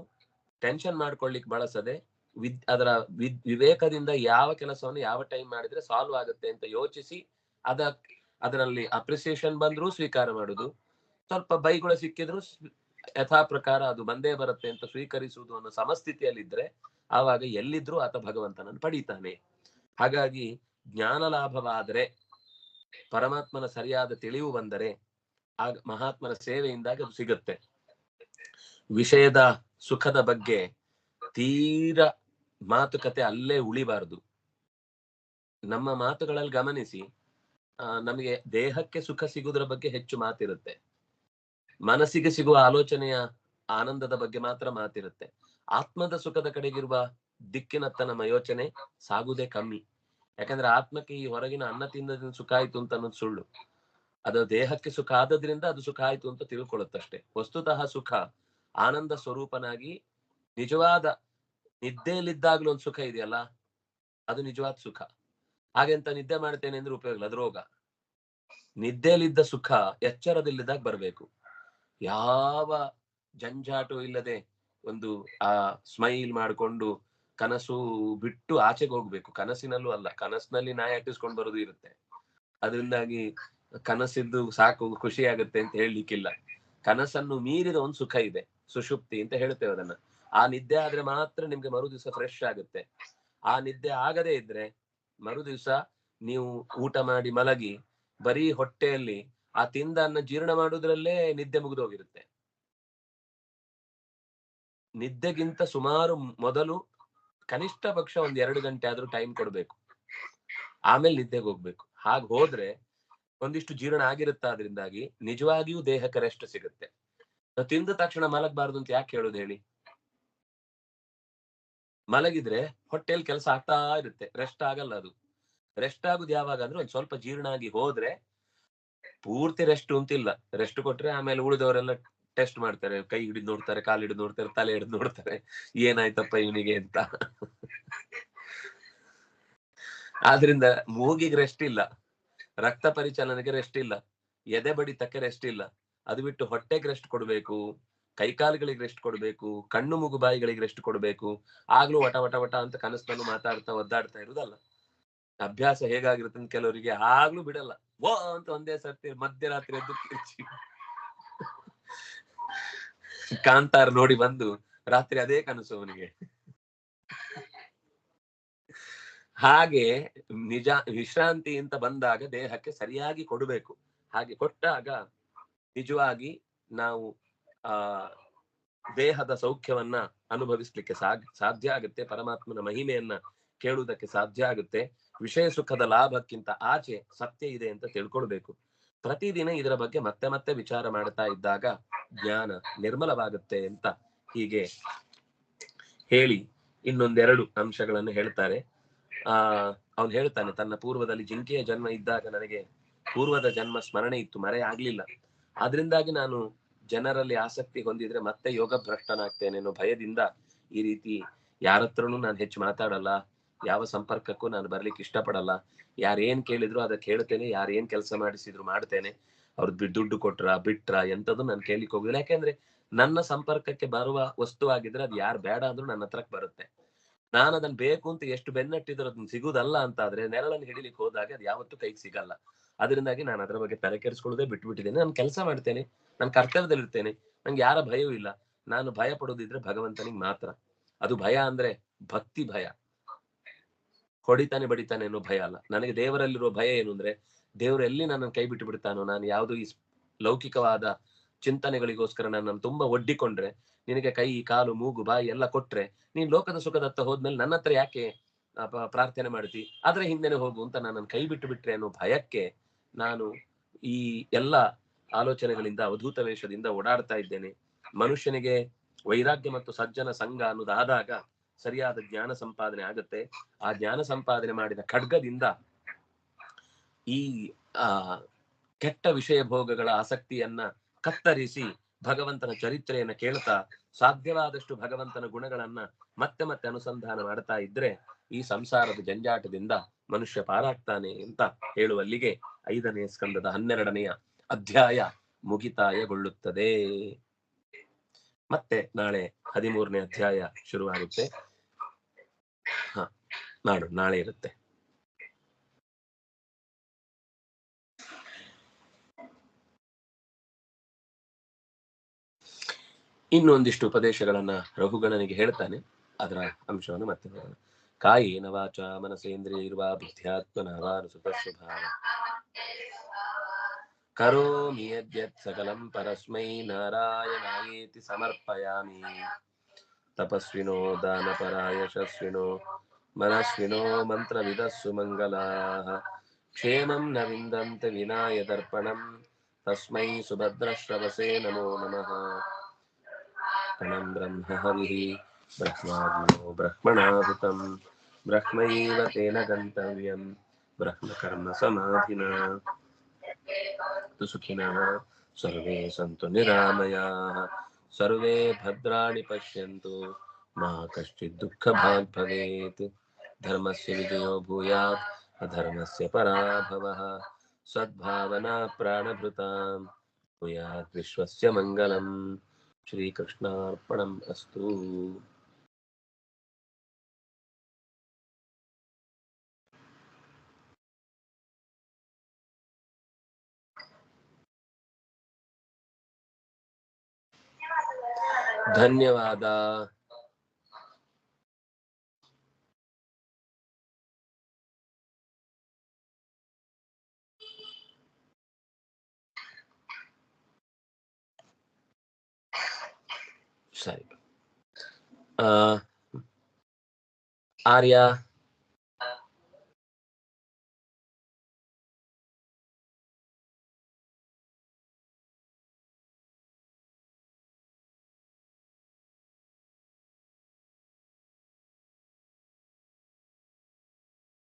ಟೆನ್ಷನ್ ಮಾಡ್ಕೊಳ್ಳಿಕ್ ಬಳಸದೆ, ಅದರ ವಿವೇಕದಿಂದ ಯಾವ ಕೆಲಸವನ್ನು ಯಾವ ಟೈಮ್ ಮಾಡಿದ್ರೆ ಸಾಲ್ವ್ ಆಗುತ್ತೆ ಅಂತ ಯೋಚಿಸಿ ಅದರಲ್ಲಿ ಅಪ್ರಿಸಿಯೇಷನ್ ಬಂದ್ರೂ ಸ್ವೀಕಾರ ಮಾಡುದು, ಸ್ವಲ್ಪ ಬೈಗಳು ಸಿಕ್ಕಿದ್ರು ಯಥಾ ಪ್ರಕಾರ ಅದು ಬಂದೇ ಬರುತ್ತೆ ಅಂತ ಸ್ವೀಕರಿಸುವುದು ಅನ್ನೋ ಸಮಸ್ಥಿತಿಯಲ್ಲಿದ್ರೆ ಆವಾಗ ಎಲ್ಲಿದ್ರೂ ಆತ ಭಗವಂತನನ್ನು ಪಡೀತಾನೆ. ಹಾಗಾಗಿ ಜ್ಞಾನ ಲಾಭವಾದರೆ, ಪರಮಾತ್ಮನ ಸರಿಯಾದ ತಿಳಿವು ಬಂದರೆ ಆಗ ಮಹಾತ್ಮನ ಸೇವೆಯಿಂದಾಗಿ ಅದು ಸಿಗುತ್ತೆ. ವಿಷಯದ ಸುಖದ ಬಗ್ಗೆ ತೀರ ಮಾತುಕತೆ ಅಲ್ಲೇ ಉಳಿಬಾರದು. ನಮ್ಮ ಮಾತುಗಳಲ್ಲಿ ಗಮನಿಸಿ, ನಮಗೆ ದೇಹಕ್ಕೆ ಸುಖ ಸಿಗುವುದರ ಬಗ್ಗೆ ಹೆಚ್ಚು ಮಾತಿರುತ್ತೆ, ಮನಸ್ಸಿಗೆ ಸಿಗುವ ಆಲೋಚನೆಯ ಆನಂದದ ಬಗ್ಗೆ ಮಾತ್ರ ಮಾತಿರುತ್ತೆ. ಆತ್ಮದ ಸುಖದ ಕಡೆಗಿರುವ ದಿಕ್ಕಿನತ್ತ ನಮ್ಮ ಯೋಚನೆ ಸಾಗುವುದೇ ಕಮ್ಮಿ. ಯಾಕಂದ್ರೆ ಆತ್ಮಕ್ಕೆ ಈ ಹೊರಗಿನ ಅನ್ನ ತಿನ್ನದಿಂದ ಸುಖ ಆಯ್ತು ಅಂತ ಅನ್ನೋದು ಸುಳ್ಳು. ಅದು ದೇಹಕ್ಕೆ ಸುಖ ಆದದ್ರಿಂದ ಅದು ಸುಖ ಆಯ್ತು ಅಂತ ತಿಳ್ಕೊಳ್ಳುತ್ತಷ್ಟೇ. ವಸ್ತುತಃ ಸುಖ ಆನಂದ ಸ್ವರೂಪನಾಗಿ ನಿಜವಾದ ನಿದ್ದೆಯಲ್ಲಿದ್ದಾಗ್ಲೂ ಒಂದು ಸುಖ ಇದೆಯಲ್ಲ, ಅದು ನಿಜವಾದ ಸುಖ. ಹಾಗೆಂತ ನಿದ್ದೆ ಮಾಡ್ತೇನೆ ಅಂದ್ರೆ ಉಪಯೋಗ ಇಲ್ಲ, ಅದು ರೋಗ. ನಿದ್ದೆಯಲ್ಲಿದ್ದ ಸುಖ ಎಚ್ಚರದಲ್ಲಿದ್ದಾಗ ಬರ್ಬೇಕು. ಯಾವ ಜಂಜಾಟು ಇಲ್ಲದೆ ಒಂದು ಆ ಸ್ಮೈಲ್ ಮಾಡ್ಕೊಂಡು ಕನಸು ಬಿಟ್ಟು ಆಚೆಗೆ ಹೋಗ್ಬೇಕು. ಕನಸಿನಲ್ಲೂ ಅಲ್ಲ, ಕನಸಿನಲ್ಲಿ ನಾಯಿ ಅಟ್ಟಿಸ್ಕೊಂಡು ಬರೋದು ಇರುತ್ತೆ. ಅದರಿಂದಾಗಿ ಕನಸಿದ್ದು ಸಾಕು ಖುಷಿ ಆಗುತ್ತೆ ಅಂತ ಹೇಳಲಿಕ್ಕಿಲ್ಲ. ಕನಸನ್ನು ಮೀರಿದ ಒಂದು ಸುಖ ಇದೆ, ಸುಷುಪ್ತಿ ಅಂತ ಹೇಳ್ತೇವೆ ಅದನ್ನ. ಆ ನಿದ್ದೆ ಆದ್ರೆ ಮಾತ್ರ ನಿಮ್ಗೆ ಮರು ದಿವಸ ಫ್ರೆಶ್ ಆಗುತ್ತೆ. ಆ ನಿದ್ದೆ ಆಗದೇ ಇದ್ರೆ ಮರು ದಿವಸ ನೀವು ಊಟ ಮಾಡಿ ಮಲಗಿ ಬರೀ ಹೊಟ್ಟೆಯಲ್ಲಿ ಆ ತಿಂದ ಅನ್ನ ಜೀರ್ಣ ಮಾಡುವುದ್ರಲ್ಲೇ ನಿದ್ದೆ ಮುಗಿದೋಗಿರುತ್ತೆ. ನಿದ್ದೆಗಿಂತ ಸುಮಾರು ಮೊದಲು ಕನಿಷ್ಠ ಪಕ್ಷ 1-2 ಗಂಟೆ ಆದ್ರೂ ಟೈಮ್ ಕೊಡ್ಬೇಕು, ಆಮೇಲೆ ನಿದ್ದೆಗೆ ಹೋಗ್ಬೇಕು. ಹಾಗೆ ಹೋದ್ರೆ ಒಂದಿಷ್ಟು ಜೀರ್ಣ ಆಗಿರುತ್ತೆ. ಅದರಿಂದಾಗಿ ನಿಜವಾಗಿಯೂ ದೇಹಕ್ಕೆ ರೆಸ್ಟ್ ಸಿಗುತ್ತೆ. ತಿಂದ ತಕ್ಷಣ ಮಲಗಬಾರ್ದು ಅಂತ ಯಾಕೆ ಹೇಳೋದು ಹೇಳಿ? ಮಲಗಿದ್ರೆ ಹೊಟ್ಟೆಯಲ್ಲಿ ಕೆಲಸ ಆಗ್ತಾ ಇರುತ್ತೆ, ರೆಸ್ಟ್ ಆಗಲ್ಲ. ಅದು ರೆಸ್ಟ್ ಆಗುದು ಯಾವಾಗ ಅಂದ್ರೆ ಒಂದ್ ಸ್ವಲ್ಪ ಜೀರ್ಣ ಆಗಿ ಹೋದ್ರೆ. ಪೂರ್ತಿ ರೆಸ್ಟ್ ಅಂತಿಲ್ಲ, ರೆಸ್ಟ್ ಕೊಟ್ರೆ ಆಮೇಲೆ ಉಳಿದವರೆಲ್ಲ ಟೆಸ್ಟ್ ಮಾಡ್ತಾರೆ, ಕೈ ಹಿಡಿದು ನೋಡ್ತಾರೆ, ಕಾಲು ಹಿಡಿದು ನೋಡ್ತಾರೆ, ತಲೆ ಹಿಡಿದು ನೋಡ್ತಾರೆ, ಏನಾಯ್ತಪ್ಪ ಇವನಿಗೆ ಅಂತ. ಆದ್ರಿಂದ ಮೂಗಿಗೆ ರೆಸ್ಟ್ ಇಲ್ಲ, ರಕ್ತ ಪರಿಚಲನೆಗೆ ರೆಸ್ಟ್ ಇಲ್ಲ, ಎದೆ ಬಡಿತಕ್ಕೆ ರೆಸ್ಟ್ ಇಲ್ಲ. ಅದು ಬಿಟ್ಟು ಹೊಟ್ಟೆಗೆ ರೆಸ್ಟ್ ಕೊಡ್ಬೇಕು, ಕೈಕಾಲುಗಳಿಗೆ ರೆಸ್ಟ್ ಕೊಡ್ಬೇಕು, ಕಣ್ಣು ಮೂಗು ಬಾಯಿಗಳಿಗೆ ರೆಸ್ಟ್ ಕೊಡ್ಬೇಕು. ಆಗ್ಲೂ ವಟ ವಟ ವಟ ಅಂತ ಕನಸನ್ನು ಮಾತಾಡ್ತಾ ಒದ್ದಾಡ್ತಾ ಇರುದಲ್ಲ. ಅಭ್ಯಾಸ ಹೇಗಾಗಿರುತ್ತೆ ಅಂತ ಕೆಲವರಿಗೆ ಆಗ್ಲೂ ಬಿಡಲ್ಲ, ಓ ಅಂತ ಒಂದೇ ಸರ್ತಿ ಮಧ್ಯರಾತ್ರಿ ಎದ್ದು ಕಾಂತಾರ ನೋಡಿ ಬಂದು ರಾತ್ರಿ ಅದೇ ಕನಸು ಅವನಿಗೆ. ಹಾಗೆ ನಿಜ ವಿಶ್ರಾಂತಿ ಅಂತ ಬಂದಾಗ ದೇಹಕ್ಕೆ ಸರಿಯಾಗಿ ಕೊಡಬೇಕು. ಹಾಗೆ ಕೊಟ್ಟಾಗ ನಿಜವಾಗಿ ನಾವು ಆ ದೇಹದ ಸೌಖ್ಯವನ್ನ ಅನುಭವಿಸ್ಲಿಕ್ಕೆ ಸಾಧ್ಯ ಆಗುತ್ತೆ. ಪರಮಾತ್ಮನ ಮಹಿಮೆಯನ್ನ ಕೇಳುವುದಕ್ಕೆ ಸಾಧ್ಯ ಆಗುತ್ತೆ. ವಿಷಯ ಸುಖದ ಲಾಭಕ್ಕಿಂತ ಆಚೆ ಸತ್ಯ ಇದೆ ಅಂತ ತಿಳ್ಕೊಳ್ಬೇಕು. ಪ್ರತಿದಿನ ಇದರ ಬಗ್ಗೆ ಮತ್ತೆ ಮತ್ತೆ ವಿಚಾರ ಮಾಡ್ತಾ ಇದ್ದಾಗ ಜ್ಞಾನ ನಿರ್ಮಲವಾಗುತ್ತೆ ಅಂತ ಹೀಗೆ ಹೇಳಿ ಇನ್ನೊಂದೆರಡು ಅಂಶಗಳನ್ನು ಹೇಳ್ತಾರೆ. ಅವನು ಹೇಳ್ತಾನೆ, ತನ್ನ ಪೂರ್ವದಲ್ಲಿ ಜಿಂಕೆಯ ಜನ್ಮ ಇದ್ದಾಗ ನನಗೆ ಪೂರ್ವದ ಜನ್ಮ ಸ್ಮರಣೆ ಇತ್ತು, ಮರೆ ಆಗ್ಲಿಲ್ಲ. ಆದ್ರಿಂದಾಗಿ ನಾನು ಜನರಲ್ಲಿ ಆಸಕ್ತಿ ಹೊಂದಿದ್ರೆ ಮತ್ತೆ ಯೋಗ ಭ್ರಷ್ಟನಾಗ್ತೇನೆ ಅನ್ನೋ ಭಯದಿಂದ ಈ ರೀತಿ ಯಾರತ್ರನೂ ನಾನು ಹೆಚ್ಚು ಮಾತಾಡಲ್ಲ, ಯಾವ ಸಂಪರ್ಕಕ್ಕೂ ನಾನು ಬರ್ಲಿಕ್ಕೆ ಇಷ್ಟಪಡಲ್ಲ. ಯಾರೇನ್ ಕೇಳಿದ್ರು ಅದಕ್ಕೆ ಹೇಳ್ತೇನೆ, ಯಾರೇನ್ ಕೆಲಸ ಮಾಡಿಸಿದ್ರು ಮಾಡ್ತೇನೆ. ಅವ್ರದ್ದು ದುಡ್ಡು ಕೊಟ್ರ ಬಿಟ್ರ ಎಂತದ್ದು ನಾನು ಕೇಳಿಕ್ ಹೋಗುದಿಲ್ಲ. ಯಾಕೆಂದ್ರೆ ನನ್ನ ಸಂಪರ್ಕಕ್ಕೆ ಬರುವ ವಸ್ತು ಆಗಿದ್ರೆ ಅದು ಯಾರು ಬೇಡ ಅಂದ್ರೂ ನನ್ನ ಹತ್ರಕ್ಕೆ ಬರುತ್ತೆ. ನಾನು ಅದನ್ನ ಬೇಕು ಅಂತ ಎಷ್ಟು ಬೆನ್ನಟ್ಟಿದ್ರು ಅದನ್ನ ಸಿಗುದಲ್ಲ ಅಂತ ಆದ್ರೆ ನೆರಳನ್ನು ಹಿಡಿಲಿಕ್ಕೆ ಹೋದಾಗ ಅದು ಯಾವತ್ತೂ ಕೈಗೆ ಸಿಗಲ್ಲ. ಅದರಿಂದಾಗಿ ನಾನು ಅದರ ಬಗ್ಗೆ ತಲೆ ಕೆಡಿಸ್ಕೊಳ್ಳೋದೇ ಬಿಟ್ಬಿಟ್ಟಿದ್ದೇನೆ. ನಾನು ಕೆಲಸ ಮಾಡ್ತೇನೆ, ನಾನು ಕರ್ತವ್ಯದಲ್ಲಿರ್ತೇನೆ, ನಂಗೆ ಯಾರ ಭಯವೂ ಇಲ್ಲ. ನಾನು ಭಯ ಪಡೋದಿದ್ರೆ ಭಗವಂತನಿಗೆ ಮಾತ್ರ. ಅದು ಭಯ ಅಂದ್ರೆ ಭಕ್ತಿ ಭಯ, ಹೊಡಿತಾನೆ ಬಡಿತಾನೆ ಅನ್ನೋ ಭಯ ಅಲ್ಲ. ನನಗೆ ದೇವರಲ್ಲಿರೋ ಭಯ ಏನು ಅಂದ್ರೆ, ದೇವರು ಎಲ್ಲಿ ನನ್ನನ್ನು ಕೈ ಬಿಟ್ಟು ಬಿಡ್ತಾನೋ, ನಾನು ಯಾವುದು ಈ ಲೌಕಿಕವಾದ ಚಿಂತನೆಗಳಿಗೋಸ್ಕರ ನನ್ನನ್ನು ತುಂಬಾ ಒಡ್ಡಿಕೊಂಡ್ರೆ, ನಿನಗೆ ಕೈ ಕಾಲು ಮೂಗು ಬಾಯಿ ಎಲ್ಲ ಕೊಟ್ರೆ ನೀನ್ ಲೋಕದ ಸುಖದತ್ತ ಹೋದ್ಮೇಲೆ ನನ್ನ ಹತ್ರ ಯಾಕೆ ಪ್ರಾರ್ಥನೆ ಮಾಡ್ತಿ, ಆದ್ರೆ ಹಿಂದೆನೆ ಹೋಗು ಅಂತ ನನ್ನನ್ನು ಕೈ ಬಿಟ್ಟು ಬಿಟ್ರೆ ಅನ್ನೋ ಭಯಕ್ಕೆ ನಾನು ಈ ಎಲ್ಲ ಆಲೋಚನೆಗಳಿಂದ ಅವಧೂತ ವೇಷದಿಂದ ಓಡಾಡ್ತಾ ಇದ್ದೇನೆ. ಮನುಷ್ಯನಿಗೆ ವೈರಾಗ್ಯ ಮತ್ತು ಸಜ್ಜನ ಸಂಘ ಅನ್ನೋದಾದಾಗ ಸರಿಯಾದ ಜ್ಞಾನ ಸಂಪಾದನೆ ಆಗುತ್ತೆ. ಆ ಜ್ಞಾನ ಸಂಪಾದನೆ ಮಾಡಿದ ಖಡ್ಗದಿಂದ ಈ ಕೆಟ್ಟ ವಿಷಯ ಭೋಗಗಳ ಆಸಕ್ತಿಯನ್ನ ಕತ್ತರಿಸಿ ಭಗವಂತನ ಚರಿತ್ರೆಯನ್ನ ಕೇಳ್ತಾ ಸಾಧ್ಯವಾದಷ್ಟು ಭಗವಂತನ ಗುಣಗಳನ್ನ ಮತ್ತೆ ಮತ್ತೆ ಅನುಸಂಧಾನ ಮಾಡ್ತಾ ಇದ್ರೆ ಈ ಸಂಸಾರದ ಜಂಜಾಟದಿಂದ ಮನುಷ್ಯ ಪಾರಾಗ್ತಾನೆ ಅಂತ ಹೇಳುವಲ್ಲಿಗೆ 5ನೇ ಸ್ಕಂದದ 12ನೇ ಅಧ್ಯಾಯ ಮುಗಿತಾಯಗೊಳ್ಳುತ್ತದೆ. ಮತ್ತೆ ನಾಳೆ 13ನೇ ಅಧ್ಯಾಯ ಶುರುವಾಗುತ್ತೆ. ನಾಳೆ ಇರುತ್ತೆ. ಇನ್ನೊಂದಿಷ್ಟು ಉಪದೇಶಗಳನ್ನ ರಘುಗಣನಿಗೆ ಹೇಳ್ತಾನೆ. ಅದರ ಅಂಶವನ್ನು ಮತ್ತೆ ನೋಡೋಣ. ಕಾಯೇನ ವಾಚ ಮನಸೇಂದ್ರಿಯೈರ್ವಾ ಬುದ್ಧ್ಯಾತ್ಮನಾವಾನುಸುತಸ್ವಭಾವ ಕರೋಮಿ ಯದ್ಯತ್ ಸಕಲಂ ಪರಸ್ಮೈ ನಾರಾಯಣಾಯೇತಿ ಸಮರ್ಪಯಾಮಿ. ತಪಸ್ವಿನೋ ದಾನಪರಾ ಯಶಸ್ವಿನೋ मनस्विनो मन्त्रविदः सुमङ्गलाः क्षेमं न विन्दन्ति विना यदर्पणम् तस्मै सुभद्रश्रवसे नमो नमः। कणं ब्रह्म हविः ब्रह्माग्नो ब्रह्मणाहुतं ब्रह्मैव तेन गन्तव्यं ब्रह्मकर्म समाधिना। तु सुखिनः सर्वे सन्तु निरामयाः सर्वे भद्राणि पश्यन्तु मा कश्चित् दुःखभाग् भवेत्। धर्मस्य विजयो भूयात् अधर्मस्य पराभवः सद्भावना प्राणभृतां भूयात् विश्वस्य मङ्गलम्। श्रीकृष्णार्पणम् अस्तु। ಧನ್ಯವಾದ. ಸರಿ. ಆರ್ಯ